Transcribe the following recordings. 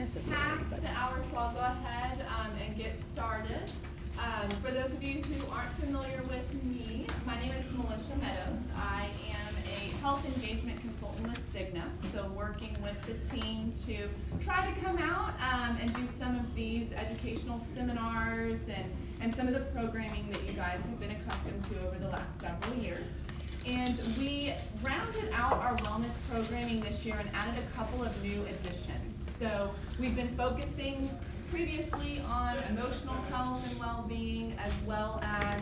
past the hour, so I'll go ahead and get started. For those of you who aren't familiar with me, my name is Melissa Meadows. I am a health engagement consultant with Cigna, so working with the team to try to come out and do some of these educational seminars and some of the programming that you guys have been accustomed to over the last several years. And we rounded out our wellness programming this year and added a couple of new additions. So we've been focusing previously on emotional health and well-being, as well as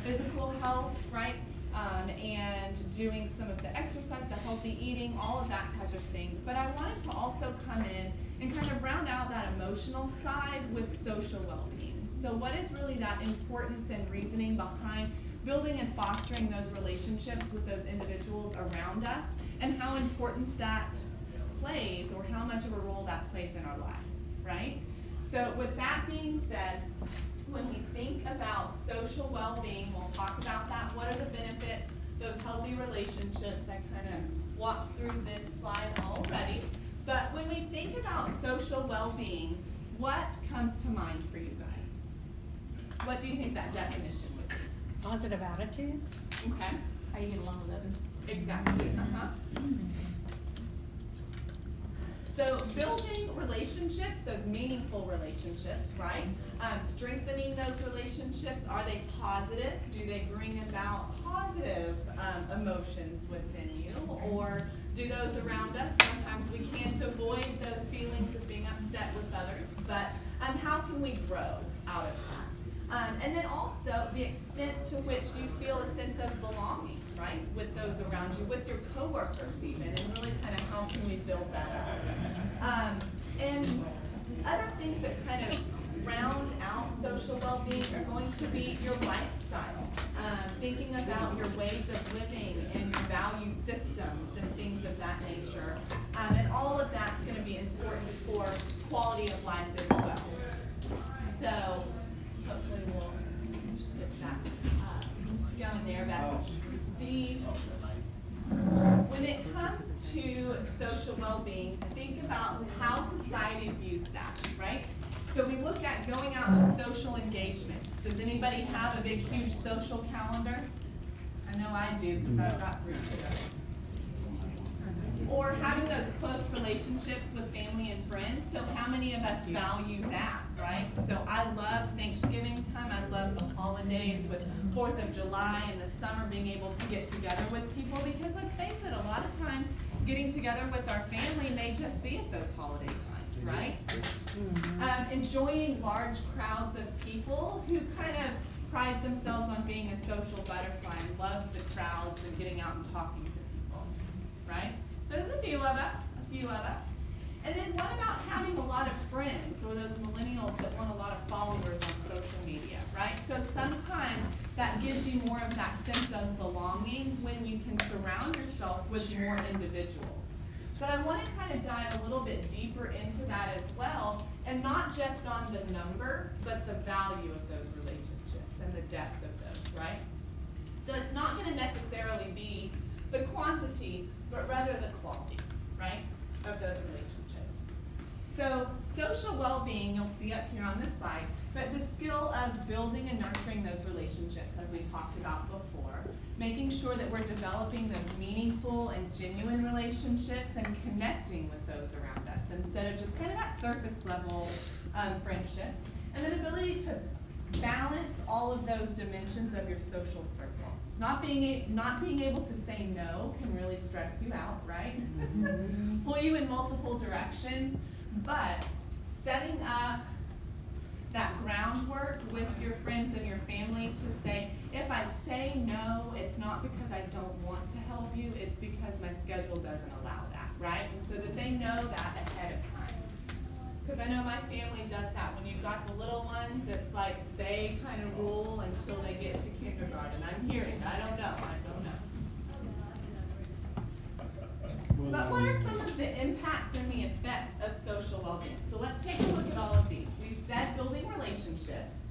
physical health, right? And doing some of the exercise, the healthy eating, all of that type of thing. But I wanted to also come in and kind of round out that emotional side with social well-being. So what is really that importance and reasoning behind building and fostering those relationships with those individuals around us, and how important that plays, or how much of a role that plays in our lives, right? So with that being said, when we think about social well-being, we'll talk about that. What are the benefits, those healthy relationships? I kind of walked through this slide already. But when we think about social well-being, what comes to mind for you guys? What do you think that definition would be? Positive attitude. Okay. How you get along with others. Exactly. So building relationships, those meaningful relationships, right? Strengthening those relationships, are they positive? Do they bring about positive emotions within you? Or do those around us, sometimes we can't avoid those feelings of being upset with others, but how can we grow out of that? And then also the extent to which you feel a sense of belonging, right, with those around you, with your coworkers even, and really kind of how can we build that up. And other things that kind of round out social well-being are going to be your lifestyle, thinking about your ways of living and your value systems and things of that nature. And all of that's going to be important for quality of life as well. So hopefully we'll get that going there. But when it comes to social well-being, think about how society views that, right? So we look at going out to social engagements. Does anybody have a big, huge social calendar? I know I do, because I've got group together. Or having those close relationships with family and friends. So how many of us value that, right? So I love Thanksgiving time. I love the holidays with 4th of July and the summer, being able to get together with people, because let's face it, a lot of times getting together with our family may just be at those holiday times, right? Enjoying large crowds of people who kind of prides themselves on being a social butterfly and loves the crowds and getting out and talking to people, right? So there's a few of us. And then what about having a lot of friends, or those millennials that want a lot of followers on social media, right? So sometimes that gives you more of that sense of belonging when you can surround yourself with more individuals. But I want to kind of dive a little bit deeper into that as well, and not just on the number, but the value of those relationships and the depth of those, right? So it's not going to necessarily be the quantity, but rather the quality, right, of those relationships. So social well-being, you'll see up here on this slide, but the skill of building and nurturing those relationships, as we talked about before, making sure that we're developing those meaningful and genuine relationships and connecting with those around us, instead of just kind of that surface level friendships, and then ability to balance all of those dimensions of your social circle. Not being able to say no can really stress you out, right? Pull you in multiple directions, but setting up that groundwork with your friends and your family to say, if I say no, it's not because I don't want to help you, it's because my schedule doesn't allow that, right? And so that they know that ahead of time. Because I know my family does that. When you've got the little ones, it's like they kind of rule until they get to kindergarten. I'm hearing, I don't know. But what are some of the impacts and the effects of social well-being? So let's take a look at all of these. We said building relationships.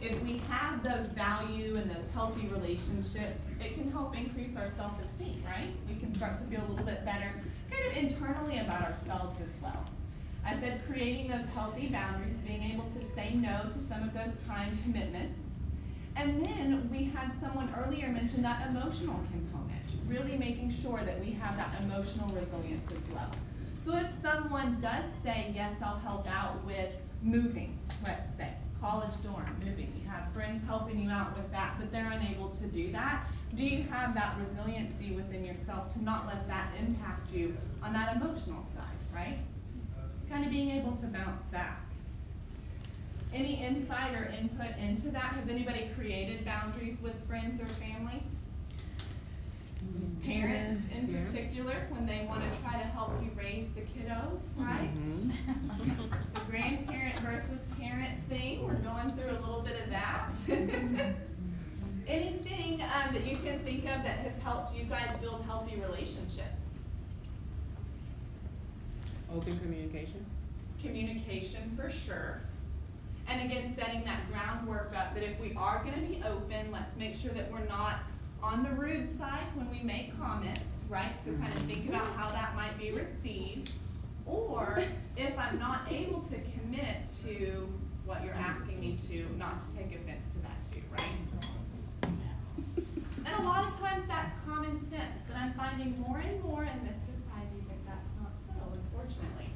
If we have those value and those healthy relationships, it can help increase our self-esteem, right? We can start to feel a little bit better kind of internally about ourselves as well. I said creating those healthy boundaries, being able to say no to some of those time commitments. And then we had someone earlier mention that emotional component, really making sure that we have that emotional resilience as well. So if someone does say, yes, I'll help out with moving, let's say, college dorm, moving, you have friends helping you out with that, but they're unable to do that, do you have that resiliency within yourself to not let that impact you on that emotional side, right? Kind of being able to bounce back. Any insight or input into that? Has anybody created boundaries with friends or family? Parents in particular, when they want to try to help you raise the kiddos, right? The grandparent versus parent thing, we're going through a little bit of that. Anything that you can think of that has helped you guys build healthy relationships? Open communication. Communication for sure. And again, setting that groundwork up that if we are going to be open, let's make sure that we're not on the rude side when we make comments, right? So kind of think about how that might be received. Or if I'm not able to commit to what you're asking me to, not to take offense to that too, right? And a lot of times that's common sense, but I'm finding more and more in this society that that's not so, unfortunately.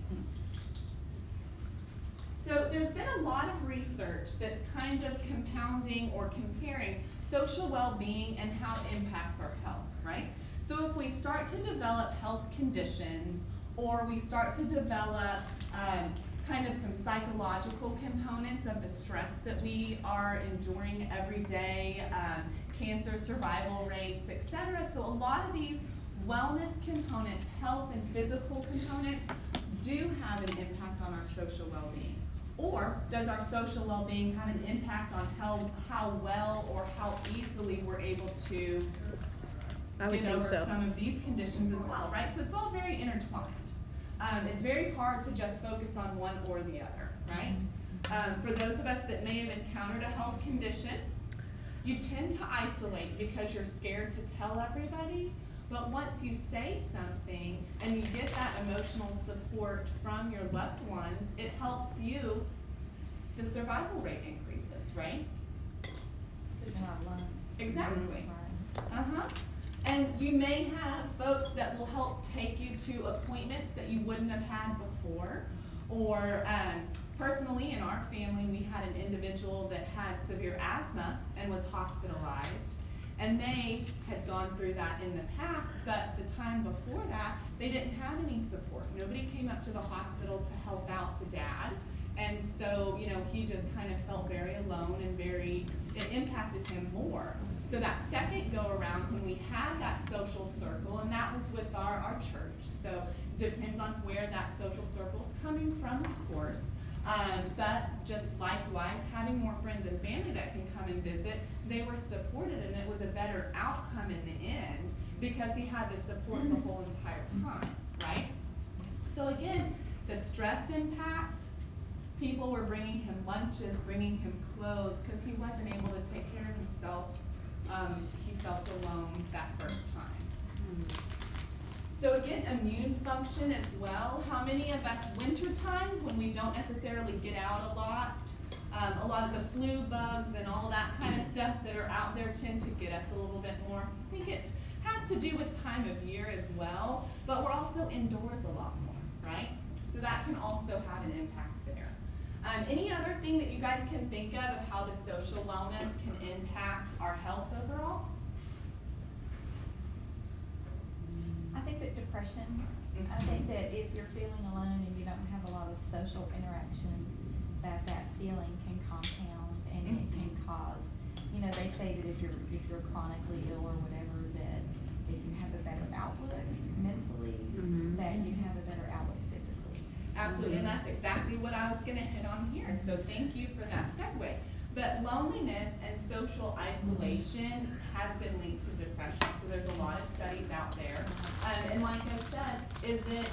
So there's been a lot of research that's kind of compounding or comparing social well-being and how it impacts our health, right? So if we start to develop health conditions, or we start to develop kind of some psychological components of the stress that we are enduring every day, cancer survival rates, etc. So a lot of these wellness components, health and physical components, do have an impact on our social well-being. Or does our social well-being have an impact on how well or how easily we're able to get over some of these conditions as well, right? So it's all very intertwined. It's very hard to just focus on one or the other, right? For those of us that may have encountered a health condition, you tend to isolate because you're scared to tell everybody. But once you say something and you get that emotional support from your loved ones, it helps you, the survival rate increases, right? It's not alone. Exactly. Right. And you may have folks that will help take you to appointments that you wouldn't have had before. Or personally in our family, we had an individual that had severe asthma and was hospitalized. And they had gone through that in the past, but the time before that, they didn't have any support. Nobody came up to the hospital to help out the dad. And so, he just kind of felt very alone and it impacted him more. So that second go around when we had that social circle, and that was with our church. So depends on where that social circle's coming from, of course. But just likewise, having more friends and family that can come and visit, they were supported, and it was a better outcome in the end because he had the support the whole entire time, right? So again, the stress impact, people were bringing him lunches, bringing him clothes because he wasn't able to take care of himself. He felt alone that first time. So again, immune function as well. How many of us wintertime, when we don't necessarily get out a lot of the flu bugs and all that kind of stuff that are out there tend to get us a little bit more. I think it has to do with time of year as well, but we're also indoors a lot more, right? So that can also have an impact there. Any other thing that you guys can think of how the social wellness can impact our health overall? I think that depression, I think that if you're feeling alone and you don't have a lot of social interaction, that feeling can compound and it can cause, they say that if you're chronically ill or whatever, that if you have a better outlook mentally, that you have a better outlook physically. Absolutely, and that's exactly what I was gonna hit on here, so thank you for that segue. But loneliness and social isolation has been linked to depression, so there's a lot of studies out there. And like I said, is it,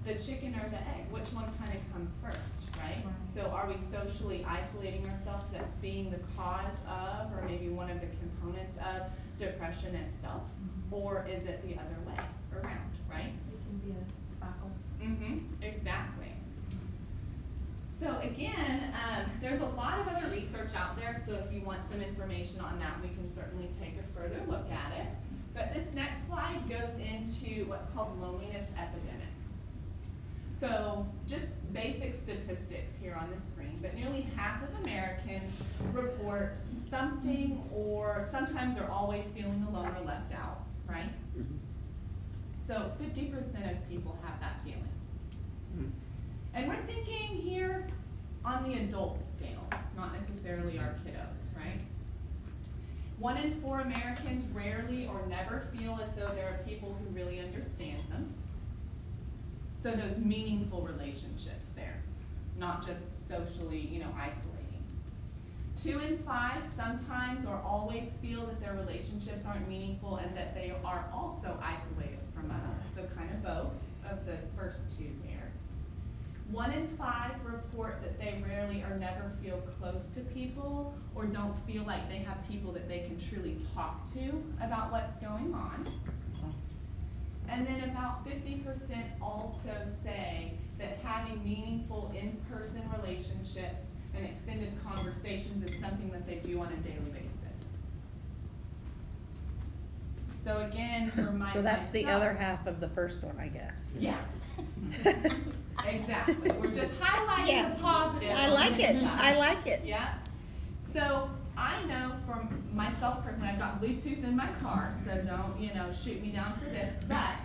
the chicken or the egg? Which one kind of comes first, right? So are we socially isolating ourselves that's being the cause of, or maybe one of the components of depression itself? Or is it the other way around, right? It can be a cycle. Exactly. again, there's a lot of other research out there, so if you want some information on that, we can certainly take a further look at it. But this next slide goes into what's called loneliness epidemic. So just basic statistics here on the screen, but nearly half of Americans report something or sometimes are always feeling alone or left out, right? So 50% of people have that feeling. And we're thinking here on the adult scale, not necessarily our kiddos, right? 1 in 4 Americans rarely or never feel as though there are people who really understand them. So those meaningful relationships there, not just socially, isolating. 2 in 5 sometimes or always feel that their relationships aren't meaningful and that they are also isolated from others. So kind of both of the first two there. 1 in 5 report that they rarely or never feel close to people or don't feel like they have people that they can truly talk to about what's going on. And then about 50% also say that having meaningful in-person relationships and extended conversations is something that they do on a daily basis. So again, for So that's the myself- other half of the first one, I guess. Yeah. Exactly. We're just highlighting Yeah. the positive. I on like this it, side. I like it. Yeah. So I know from myself personally, I've got Bluetooth in my car, so don't, shoot me down for this. But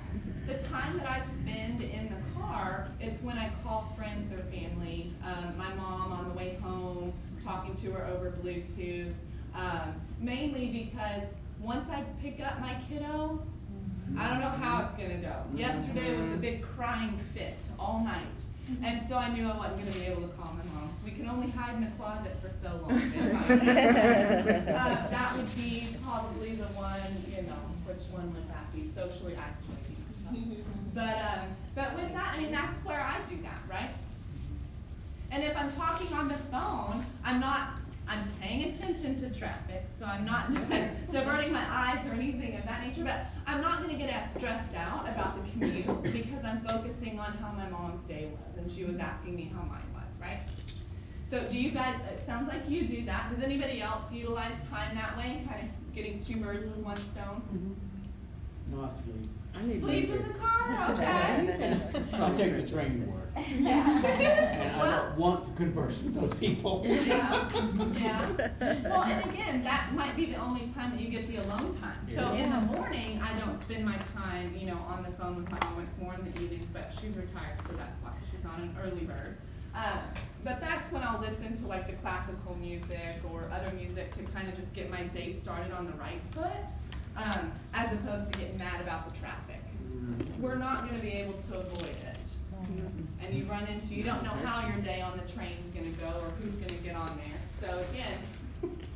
the time that I spend in the car is when I call friends or family. My mom on the way home, talking to her over Bluetooth. Mainly because once I pick up my kiddo, I don't know how it's gonna go. Yesterday was a big crying fit all night. And so I knew I wasn't gonna be able to call my mom. We can only hide in the closet for so long. That would be probably the one, which one would that be? Socially isolating yourself. But with that, that's where I do that, right? And if I'm talking on the phone, I'm paying attention to traffic, so I'm not diverting my eyes or anything of that nature, but I'm not gonna get as stressed out about the commute because I'm focusing on how my mom's day was, and she was asking me how mine was, right? So do you guys, it sounds like you do that. Does anybody else utilize time that way, kind of getting 2 birds with 1 stone? No, I sleep. Sleep in the car, okay? I take the train to work, Yeah. and I Well- don't want to converse with those people. Yeah. Well, and again, that might be the only time that you get the alone time. So in the morning, I don't spend my time, on the phone with my mom. It's more in the evenings, but she's retired, so that's why she's not an early bird. But that's when I'll listen to like the classical music or other music to kind of just get my day started on the right foot, as opposed to getting mad about the traffic. 'Cause we're not going to be able to avoid it. And you don't know how your day on the train's gonna go or who's gonna get on there. So again,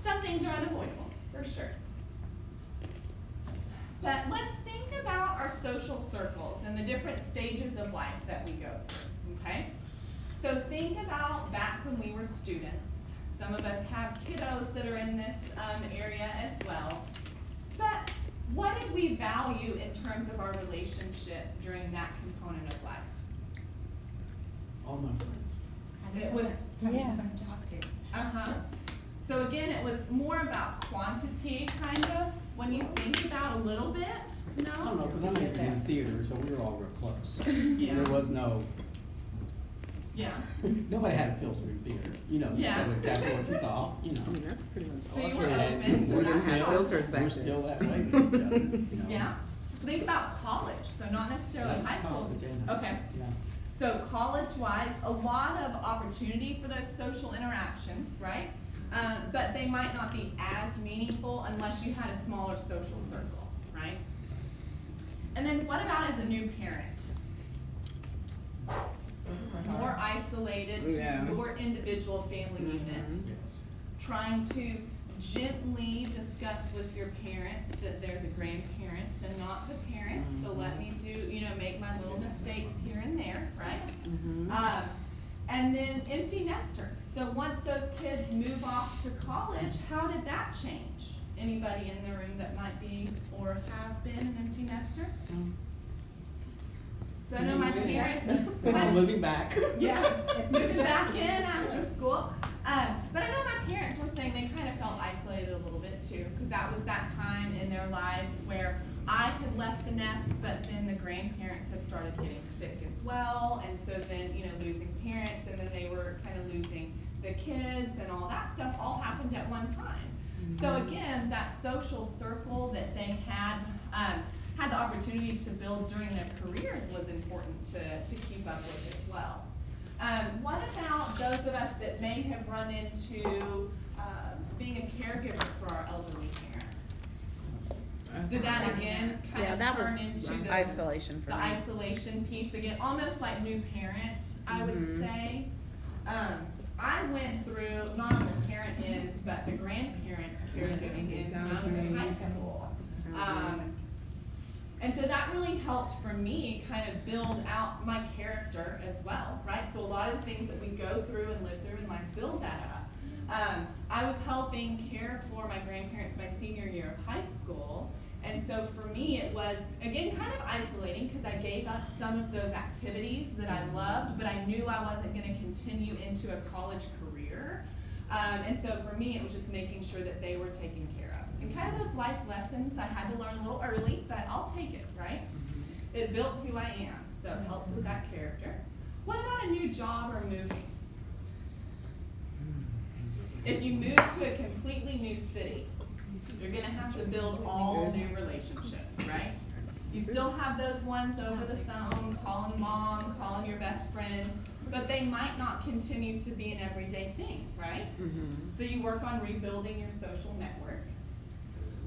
some things are unavoidable, for sure. But let's think about our social circles and the different stages of life that we go through, okay? So think about back when we were students. Some of us have kiddos that are in this area as well. But what did we value in terms of our relationships during that component of life? All my friends. It was, Yeah. So again, it was more about quantity, kind of, when you think about a little bit, I don't know, because I made it in theater, so we were all real close. Yeah. There was no, Yeah. nobody had a filter in theater, Yeah. so exactly what you thought, That's pretty much So all. you were Yeah. open, so We that's didn't have all. filters back We're then. still that way with each other, Yeah. Think about college, so not necessarily That's high school. college and high Okay. school, yeah. So college-wise, a lot of opportunity for those social interactions, right? But they might not be as meaningful unless you had a smaller social circle, right? And then what about as a new parent? More isolated Yeah. to your individual family unit. Yes. Trying to gently discuss with your parents that they're the grandparent and not the parent. So let me make my little mistakes here and there, right? And then empty nesters. So once those kids move off to college, how did that change? Anybody in the room that might be or have been an empty nester? So I know my parents. We're all moving back. Yeah, it's moving back in after school. But I know my parents were saying they kind of felt isolated a little bit too, because that was that time in their lives where I had left the nest, but then the grandparents had started getting sick as well, and so then, you know, losing parents, and then they were kind of losing the kids, and all that stuff all happened at one time. So again, that social circle that they had the opportunity to build during their careers was important to keep up with as well. What about those of us that may have run into being a caregiver for our elderly parents? Did that again kind Yeah, of that turn was into the isolation for the me. isolation piece again, almost like new parent, I would say. I went through not on the parent end, but the grandparent caregiving end when I was in high school. And so that really helped for me kind of build out my character as well, right? So a lot of the things that we go through and live through in life build that up. I was helping care for my grandparents my senior year of high school. And so for me, it was, again, kind of isolating because I gave up some of those activities that I loved, but I knew I wasn't going to continue into a college career. And so for me, it was just making sure that they were taken care of. And kind of those life lessons I had to learn a little early, but I'll take it, right? It built who I am, so it helps with that character. What about a new job or moving? If you move to a completely new city, you're gonna have to build all new relationships, right? You still have those ones over the phone, calling mom, calling your best friend, but they might not continue to be an everyday thing, right? So you work on rebuilding your social network.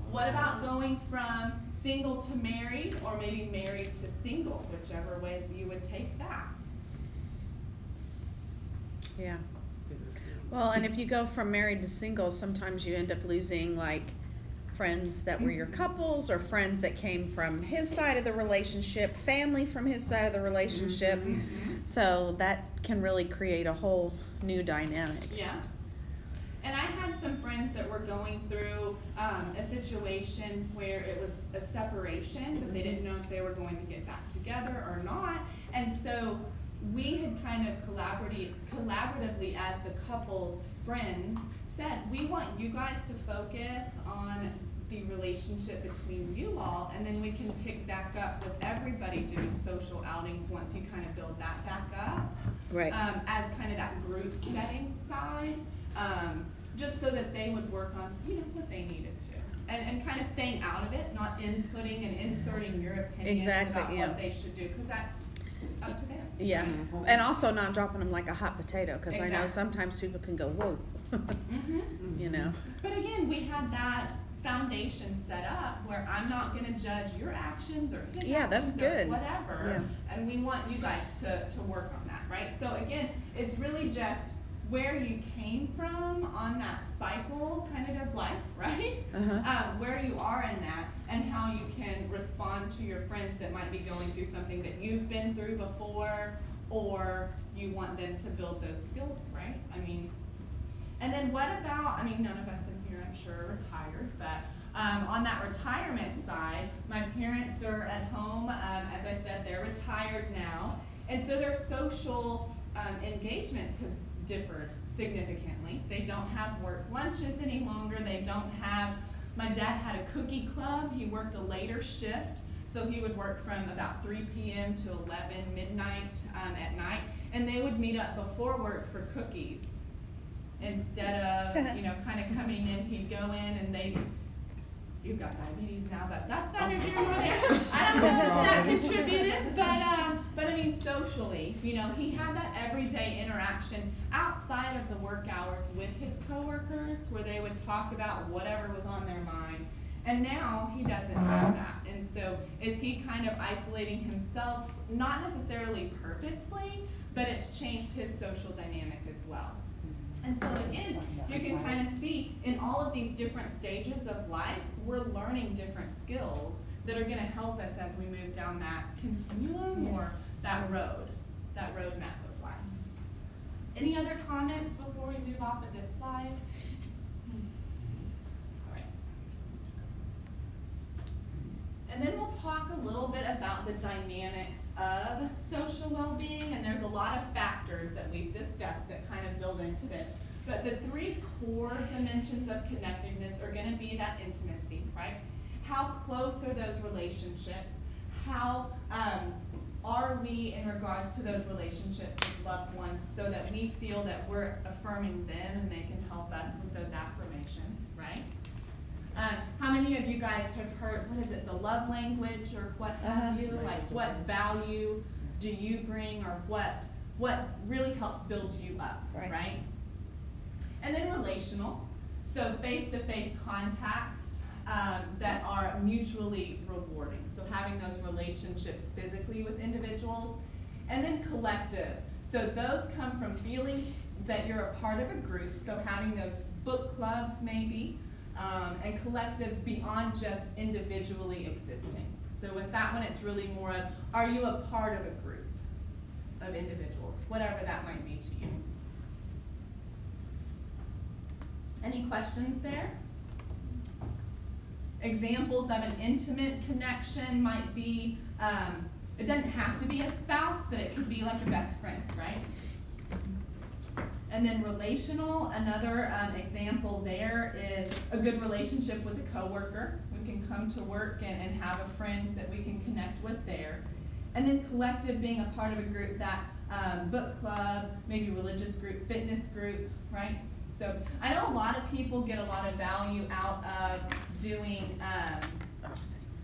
What about going from single to married, or maybe married to single, whichever way you would take that? Yeah. Well, and if you go from married to single, sometimes you end up losing like friends that were your couples, or friends that came from his side of the relationship, family from his side of the relationship. So that can really create a whole new dynamic. Yeah. And I had some friends that were going through a situation where it was a separation, but they didn't know if they were going to get back together or not. And so we had kind of collaboratively as the couple's friends said, we want you guys to focus on the relationship between you all, and then we can pick back up with everybody doing social outings once you kind of build that back up. Right. As kind of that group setting side, just so that they would work on, you know, what they needed to. And kind of staying out of it, not inputting and inserting your opinions Exactly, about yeah. what they should do, because that's up to them. Yeah, and also not dropping them like a hot potato, because I know Exactly. sometimes people can go, whoa, you know. But again, we had that foundation set up where I'm not gonna judge your actions or his Yeah, that's actions good. or whatever. And we want you guys to work on that, right? So again, it's really just where you came from on that cycle kind of life, right? Where you are in that, and how you can respond to your friends that might be going through something that you've been through before, or you want them to build those skills, right? I mean, and then what about, I mean, none of us in here, I'm sure, are retired, but on that retirement side, my parents are at home. As I said, they're retired now. And so their social engagements have differed significantly. They don't have work lunches any longer. They don't have, my dad had a cookie club. He worked a later shift. So he would work from about 3 p.m. to 11 midnight at night. And they would meet up before work for cookies. Instead of, you know, kind of coming in, he'd go in and he's got diabetes now, but that's neither here nor there. I don't know if that contributed, but I mean, socially, you know, he had that everyday interaction outside of the work hours with his coworkers, where they would talk about whatever was on their mind. And now he doesn't have that. And so is he kind of isolating himself, not necessarily purposefully, but it's changed his social dynamic as well. And so again, you can kind of see in all of these different stages of life, we're learning different skills that are going to help us as we move down that continuum or that roadmap of life. Any other comments before we move off of this slide? All right. And then we'll talk a little bit about the dynamics of social well-being, and there's a lot of factors that we've discussed that kind of build into this. But the three core dimensions of connectedness are gonna be that intimacy, right? How close are those relationships? How are we in regards to those relationships with loved ones so that we feel that we're affirming them and they can help us with those affirmations, right? How many of you guys have heard, what is it, the love language or what have you? Like what value do you bring, or what really helps build you up, right? And then relational, so face-to-face contacts that are mutually rewarding. So having those relationships physically with individuals. And then collective, so those come from feelings that you're a part of a group, so having those book clubs maybe, and collectives beyond just individually existing. So with that one, it's really more of, are you a part of a group of individuals, whatever that might be to you. Any questions there? Examples of an intimate connection might be, it doesn't have to be a spouse, but it could be like a best friend, right? And then relational, another example there is a good relationship with a coworker. We can come to work and have a friend that we can connect with there. And then collective, being a part of a group, that book club, maybe religious group, fitness group, right? So I know a lot of people get a lot of value out of doing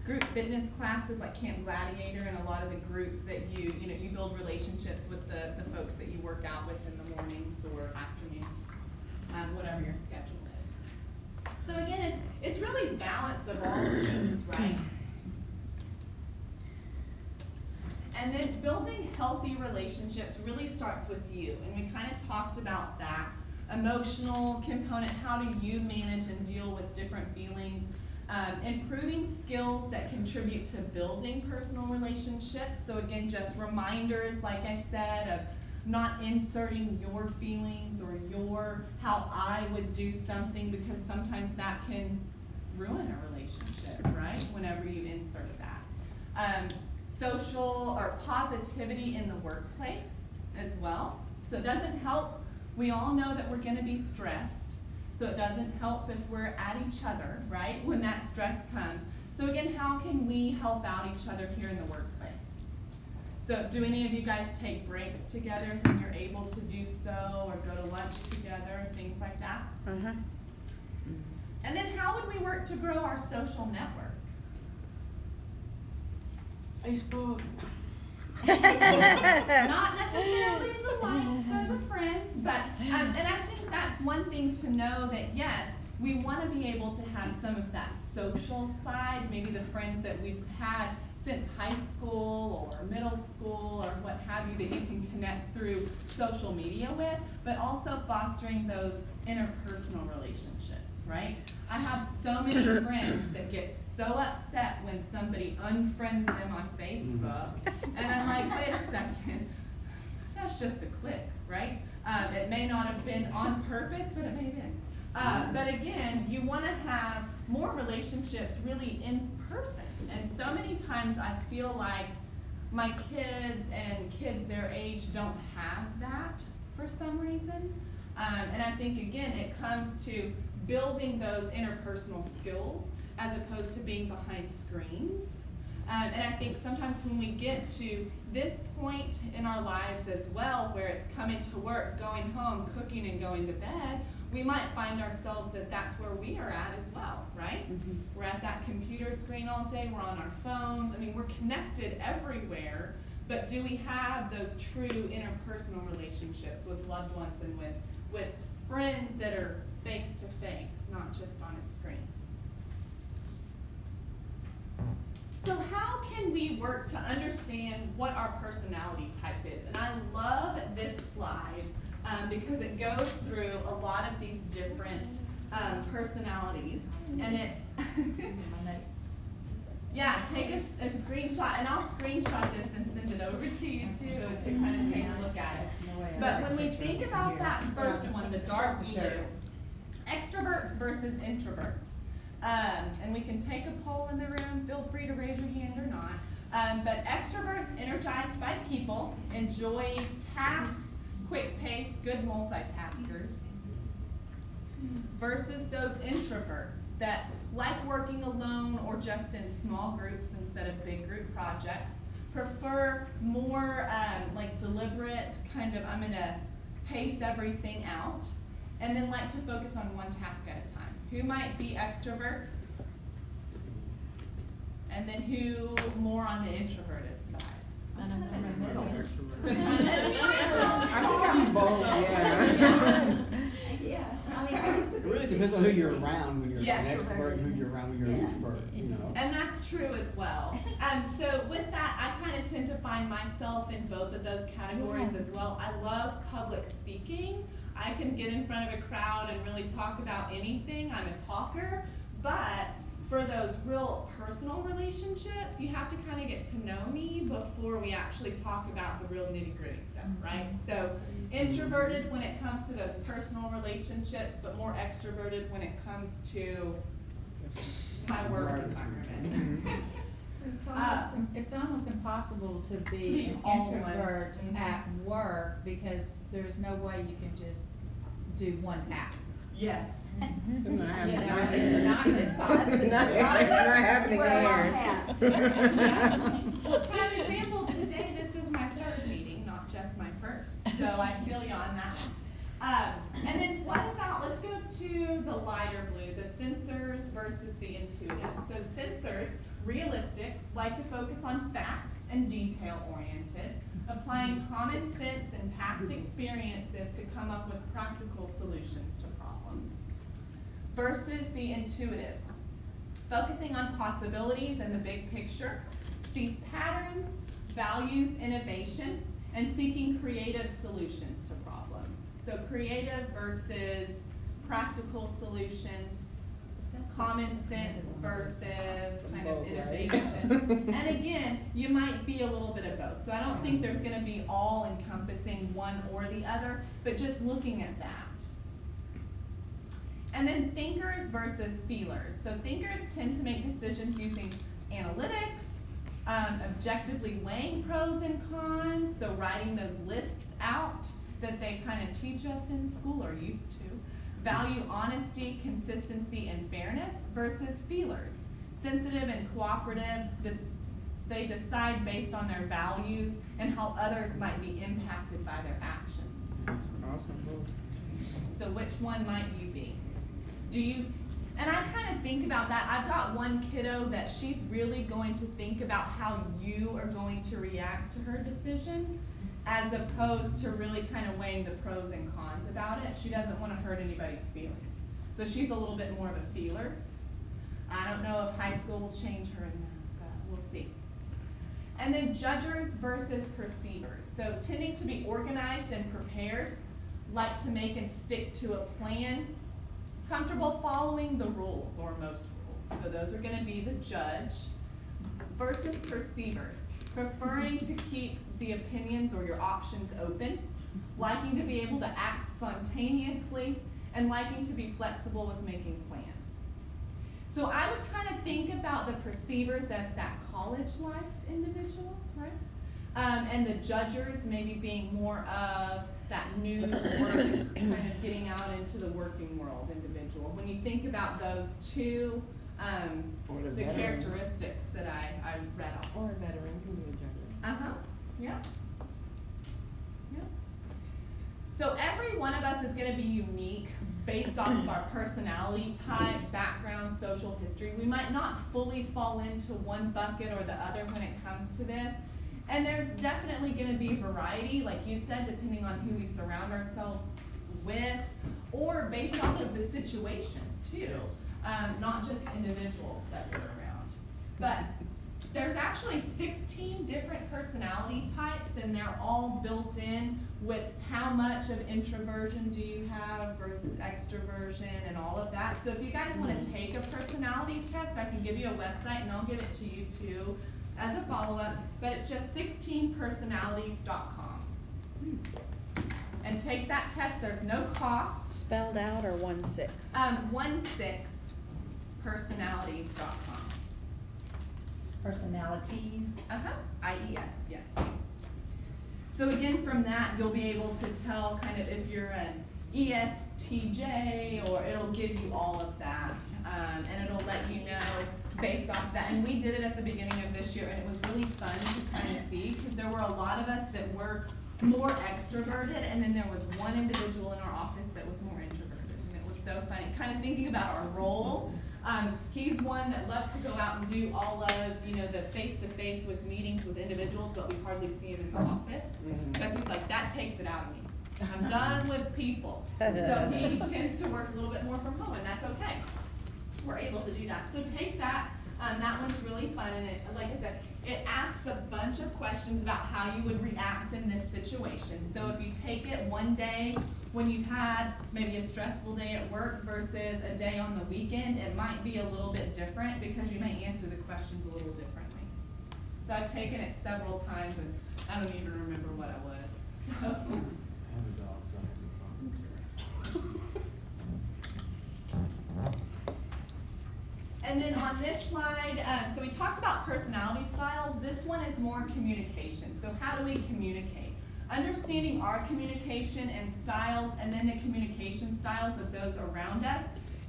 group fitness classes like Camp Gladiator, and a lot of the group that you build relationships with the folks that you work out with in the mornings or afternoons, whatever your schedule is. So again, it's really balance of all of these, right? And then building healthy relationships really starts with you, and we kind of talked about that. Emotional component, how do you manage and deal with different feelings? Improving skills that contribute to building personal relationships. So again, just reminders, like I said, of not inserting your feelings or how I would do something, because sometimes that can ruin a relationship, right? Whenever you insert that. Social or positivity in the workplace as well. So it doesn't help. We all know that we're going to be stressed. So it doesn't help if we're at each other, right, when that stress comes. So again, how can we help out each other here in the workplace? So do any of you guys take breaks together when you're able to do so, or go to lunch together, things like that? And then how would we work to grow our social network? Facebook. Not necessarily the likes or the friends, but, and I think that's one thing to know, that yes, we want to be able to have some of that social side, maybe the friends that we've had since high school or middle school or what have you, that you can connect through social media with, but also fostering those interpersonal relationships, right? I have so many friends that get so upset when somebody unfriends them on Facebook, and I'm like, wait a second, that's just a click, right? It may not have been on purpose, but it may have been. But again, you want to have more relationships really in person. And so many times I feel like my kids and kids their age don't have that for some reason. And I think, again, it comes to building those interpersonal skills as opposed to being behind screens. And I think sometimes when we get to this point in our lives as well, where it's coming to work, going home, cooking, and going to bed, we might find ourselves that that's where we are at as well, right? We're at that computer screen all day, we're on our phones. I mean, we're connected everywhere, but do we have those true interpersonal relationships with loved ones and with friends that are face to face, not just on a screen? So how can we work to understand what our personality type is? And I love this slide because it goes through a lot of these different personalities. And it's, yeah, take a screenshot, and I'll screenshot this and send it over to you too to kind of take a look at it. But when we think about that first one, the dark blue, extroverts versus introverts. And we can take a poll in the room, feel free to raise your hand or not. But extroverts energized by people, enjoy tasks, quick-paced, good multitaskers, versus those introverts that like working alone or just in small groups instead of big group projects, prefer more like deliberate kind of, I'm gonna pace everything out, and then like to focus on one task at a time. Who might be extroverts? And then who more on the introverted side? And I'm in the middle. So kind of I'm both, yeah. Yeah, I mean, I guess. It really depends on who you're around when you're an Yes. extrovert, and who you're around when you're an Yeah. introvert, you know? And that's true as well. So with that, I kind of tend to find myself in both of those categories as well. I love public speaking. I can get in front of a crowd and really talk about anything. I'm a talker. But for those real personal relationships, you have to kind of get to know me before we actually talk about the real nitty-gritty stuff, right? So introverted when it comes to those personal relationships, but more extroverted when it comes to my work environment. It's almost impossible to be be all one. introvert Mhm. at work because there's no way you can just do one task. Yes. You know, Not not this size. Not happening Wear a lot of there. hats. Yeah. Well, for example, today this is my third meeting, not just my first, so I feel you on that one. And then what about, let's go to the lighter blue, the sensors versus the intuitive. So sensors, realistic, like to focus on facts and detail oriented, applying common sense and past experiences to come up with practical solutions to problems. Versus the intuitives, focusing on possibilities and the big picture, sees patterns, values innovation, and seeking creative solutions to problems. So creative versus practical solutions, common sense versus kind of Both, right? innovation. And again, you might be a little bit of both. So I don't think there's gonna be all encompassing one or the other, but just looking at that. And then thinkers versus feelers. So thinkers tend to make decisions using analytics, objectively weighing pros and cons, so writing those lists out that they kind of teach us in school or used to. Value honesty, consistency, and fairness versus feelers. Sensitive and cooperative, they decide based on their values and how others might be impacted by their actions. That's awesome. So which one might you be? Do you, and I kind of think about that. I've got one kiddo that she's really going to think about how you are going to react to her decision, as opposed to really kind of weighing the pros and cons about it. She doesn't want to hurt anybody's feelings. So she's a little bit more of a feeler. I don't know if high school will change her in that, but we'll see. And then judgers versus perceivers. So tending to be organized and prepared, like to make and stick to a plan, comfortable following the rules or most rules. So those are going to be the judge versus perceivers, preferring to keep the opinions or your options open, liking to be able to act spontaneously, and liking to be flexible with making plans. So I would kind of think about the perceivers as that college life individual, right? And the judgers maybe being more of that new work, kind of getting out into the working world individual. When you think about those two, Or the the veteran. characteristics that I read off. Or a veteran can be a judge. Uh-huh, yeah. Yeah. So every one of us is gonna be unique based off of our personality type, background, social history. We might not fully fall into one bucket or the other when it comes to this. And there's definitely gonna be variety, like you said, depending on who we surround ourselves with, or based off of the situation too. Not just individuals that we're around. But there's actually 16 different personality types, and they're all built in with how much of introversion do you have versus extroversion and all of that. So if you guys want to take a personality test, I can give you a website and I'll give it to you too as a follow-up, but it's just 16personalities.com. And take that test, there's no cost. Spelled out or 1-6? 16personalities.com. personalities. IES, yes. So again, from that, you'll be able to tell kind of if you're an ESTJ, or it'll give you all of that. And it'll let you know based off that. And we did it at the beginning of this year, and it was really fun to kind of see, because there were a lot of us that were more extroverted, and then there was one individual in our office that was more introverted, and it was so funny. Kind of thinking about our role. He's one that loves to go out and do all of, you know, the face-to-face with meetings with individuals, but we hardly see him in the office. Because he's like, that takes it out of me. I'm done with people. So he tends to work a little bit more from home, and that's okay. We're able to do that. So take that. That one's really fun, and it, like I said, it asks a bunch of questions about how you would react in this situation. So if you take it one day when you've had maybe a stressful day at work versus a day on the weekend, it might be a little bit different because you may answer the questions a little differently. So I've taken it several times, and I don't even remember what I was. So. I have a dog, so I have no problem. And then on this slide, so we talked about personality styles. This one is more communication. So how do we communicate? Understanding our communication and styles, and then the communication styles of those around us,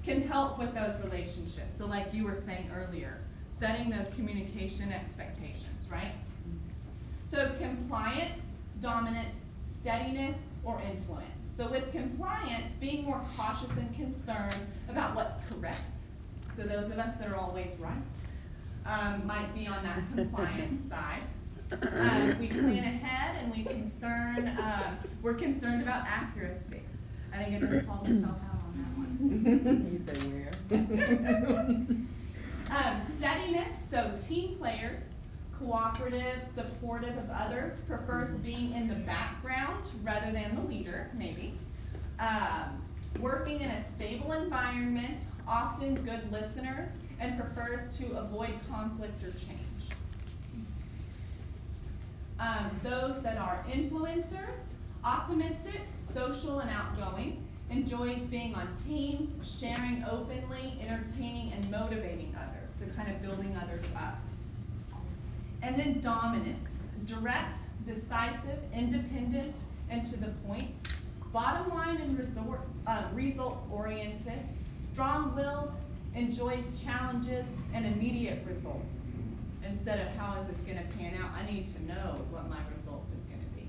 can help with those relationships. So like you were saying earlier, setting those communication expectations, right? So compliance, dominance, steadiness, or influence. So with compliance, being more cautious and concerned about what's correct. So those of us that are always right might be on that compliance side. We plan ahead, and we're concerned about accuracy. I think I just called myself out on that one. Steadiness, so team players, cooperative, supportive of others, prefers being in the background rather than the leader, maybe. Working in a stable environment, often good listeners, and prefers to avoid conflict or change. Those that are influencers, optimistic, social, and outgoing, enjoys being on teams, sharing openly, entertaining, and motivating others, so kind of building others up. And then dominance, direct, decisive, independent, and to the point. Bottom line and results oriented, strong-willed, enjoys challenges and immediate results. Instead of how is this going to pan out, I need to know what my result is going to be.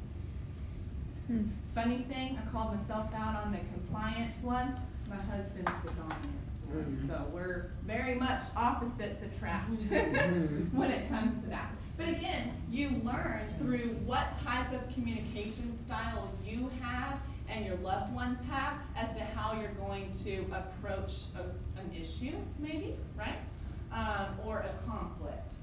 Funny thing, I called myself out on the compliance one. My husband's the dominance one. So we're very much opposites attract when it comes to that. But again, you learn through what type of communication style you have and your loved ones have as to how you're going to approach an issue, maybe, right? Or a conflict.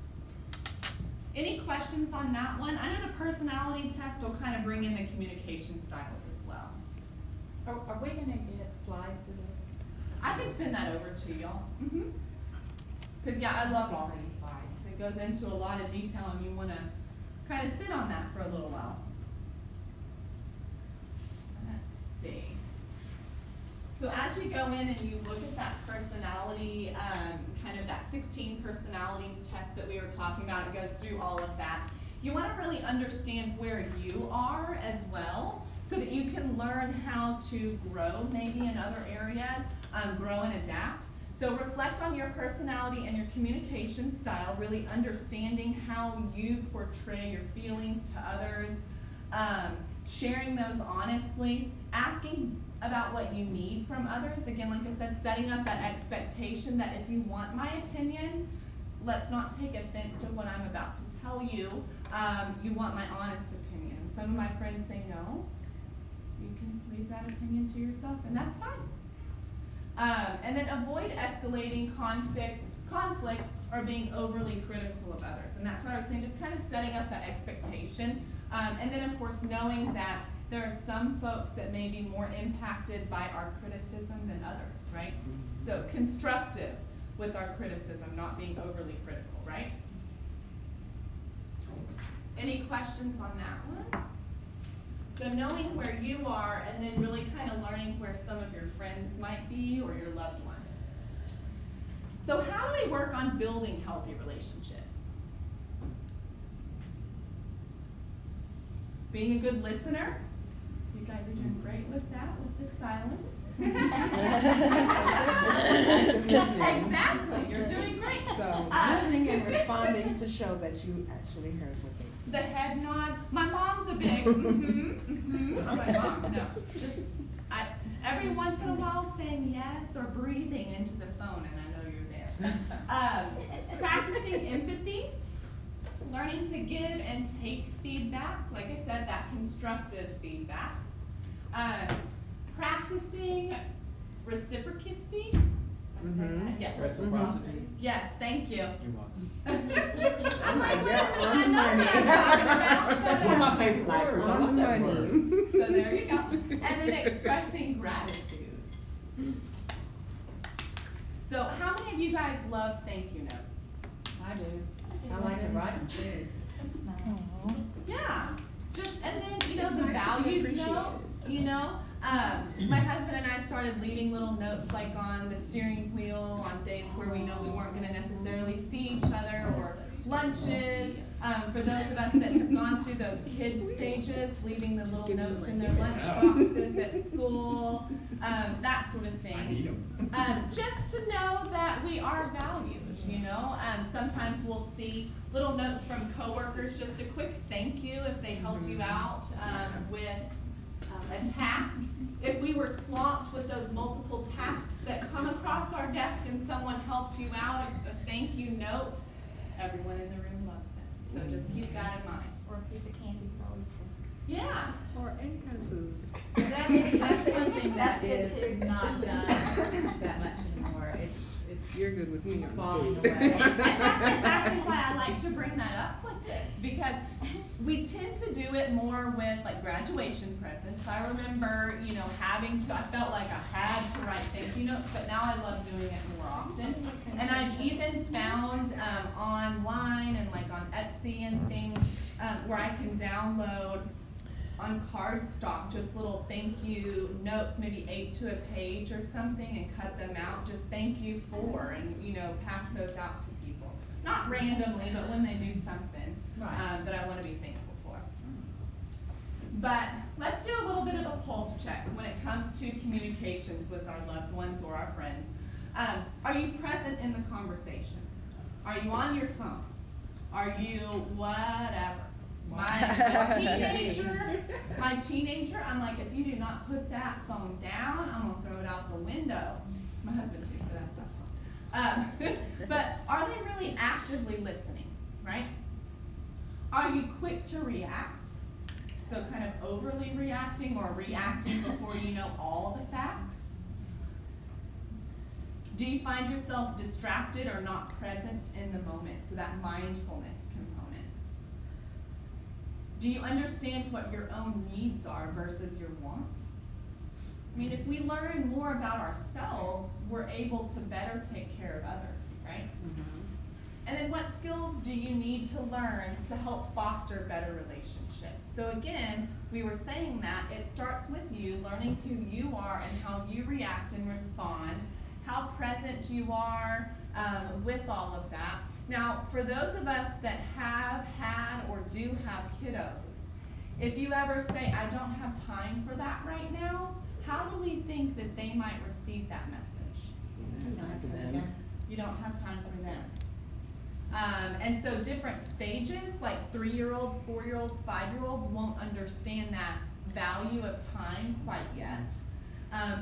Any questions on that one? I know the personality test will kind of bring in the communication styles as well. Are we gonna get slides of this? I can send that over to y'all. Because yeah, I love all these slides. It goes into a lot of detail, and you want to kind of sit on that for a little while. Let's see. So as you go in and you look at that personality, kind of that 16 personalities test that we were talking about, it goes through all of that. You want to really understand where you are as well, so that you can learn how to grow maybe in other areas, grow and adapt. So reflect on your personality and your communication style, really understanding how you portray your feelings to others, sharing those honestly, asking about what you need from others. Again, like I said, setting up that expectation that if you want my opinion, let's not take offense to what I'm about to tell you. You want my honest opinion. And some of my friends say no. You can leave that opinion to yourself, and that's fine. And then avoid escalating conflict or being overly critical of others. And that's what I was saying, just kind of setting up that expectation. And then, of course, knowing that there are some folks that may be more impacted by our criticism than others, right? So constructive with our criticism, not being overly critical, right? Any questions on that one? So knowing where you are, and then really kind of learning where some of your friends might be or your loved ones. So how do we work on building healthy relationships? being a good listener. You guys are doing great with that, with the silence. Exactly, you're doing great. So, listening and responding to show that you actually heard what they said. The head nod. My mom's a big I'm like, Mom, no. Just, every once in a while saying yes or breathing into the phone, and I know you're there. Practicing empathy, learning to give and take feedback. Like I said, that constructive feedback. Practicing reciprocity. Yes. Reciprocity. Yes, thank you. You're welcome. I'm like, wait a minute, I on know the what I'm talking about. That's one of my favorite Like words. I on love the that money. word. So there you go. And then expressing gratitude. So how many of you guys love thank you notes? I do. I like to write them too. That's nice. Yeah. Just, and then, you know, It's the nice to be valued appreciated. notes, you know? My husband and I started leaving little notes like on the steering wheel on days where we know we weren't gonna necessarily see each other, or lunches. For those of us that have gone through those kids stages, leaving the little notes in their lunch boxes at school, that sort of thing. Just to know that we are valued, you know? Sometimes we'll see little notes from coworkers, just a quick thank you if they helped you out with a task. If we were swamped with those multiple tasks that come across our desk and someone helped you out, a thank you note, everyone in the room loves them. So just keep that in mind. Or a piece of candy is always good. Yeah. Or any kind of food. That's something That's that good is too. not done that much anymore. It's You're good with me on falling food. away. And that's exactly why I like to bring that up with this, because we tend to do it more with like graduation presents. I remember, you know, having to, I felt like I had to write thank you notes, but now I love doing it more often. And I've even found online and like on Etsy and things where I can download on cardstock just little thank you notes, maybe 8 to a page or something, and cut them out, just thank you for, and you know, pass those out to people. Not randomly, but when they do something Right. that I want to be thankful for. But let's do a little bit of a pulse check when it comes to communications with our loved ones or our friends. Are you present in the conversation? Are you on your phone? Are you whatever? My teenager, I'm like, if you do not put that phone down, I'm gonna throw it out the window. My husband's super, that's not fun. But are they really actively listening, right? Are you quick to react? So kind of overly reacting or reacting before you know all the facts? Do you find yourself distracted or not present in the moment? So that mindfulness component. Do you understand what your own needs are versus your wants? I mean, if we learn more about ourselves, we're able to better take care of others, right? And then what skills do you need to learn to help foster better relationships? So again, we were saying that it starts with you learning who you are and how you react and respond, how present you are with all of that. Now, for those of us that have had or do have kiddos, if you ever say, I don't have time for that right now, how do we think that they might receive that message? You don't have time for them. And so different stages, like 3-year-olds, 4-year-olds, 5-year-olds won't understand that value of time quite yet.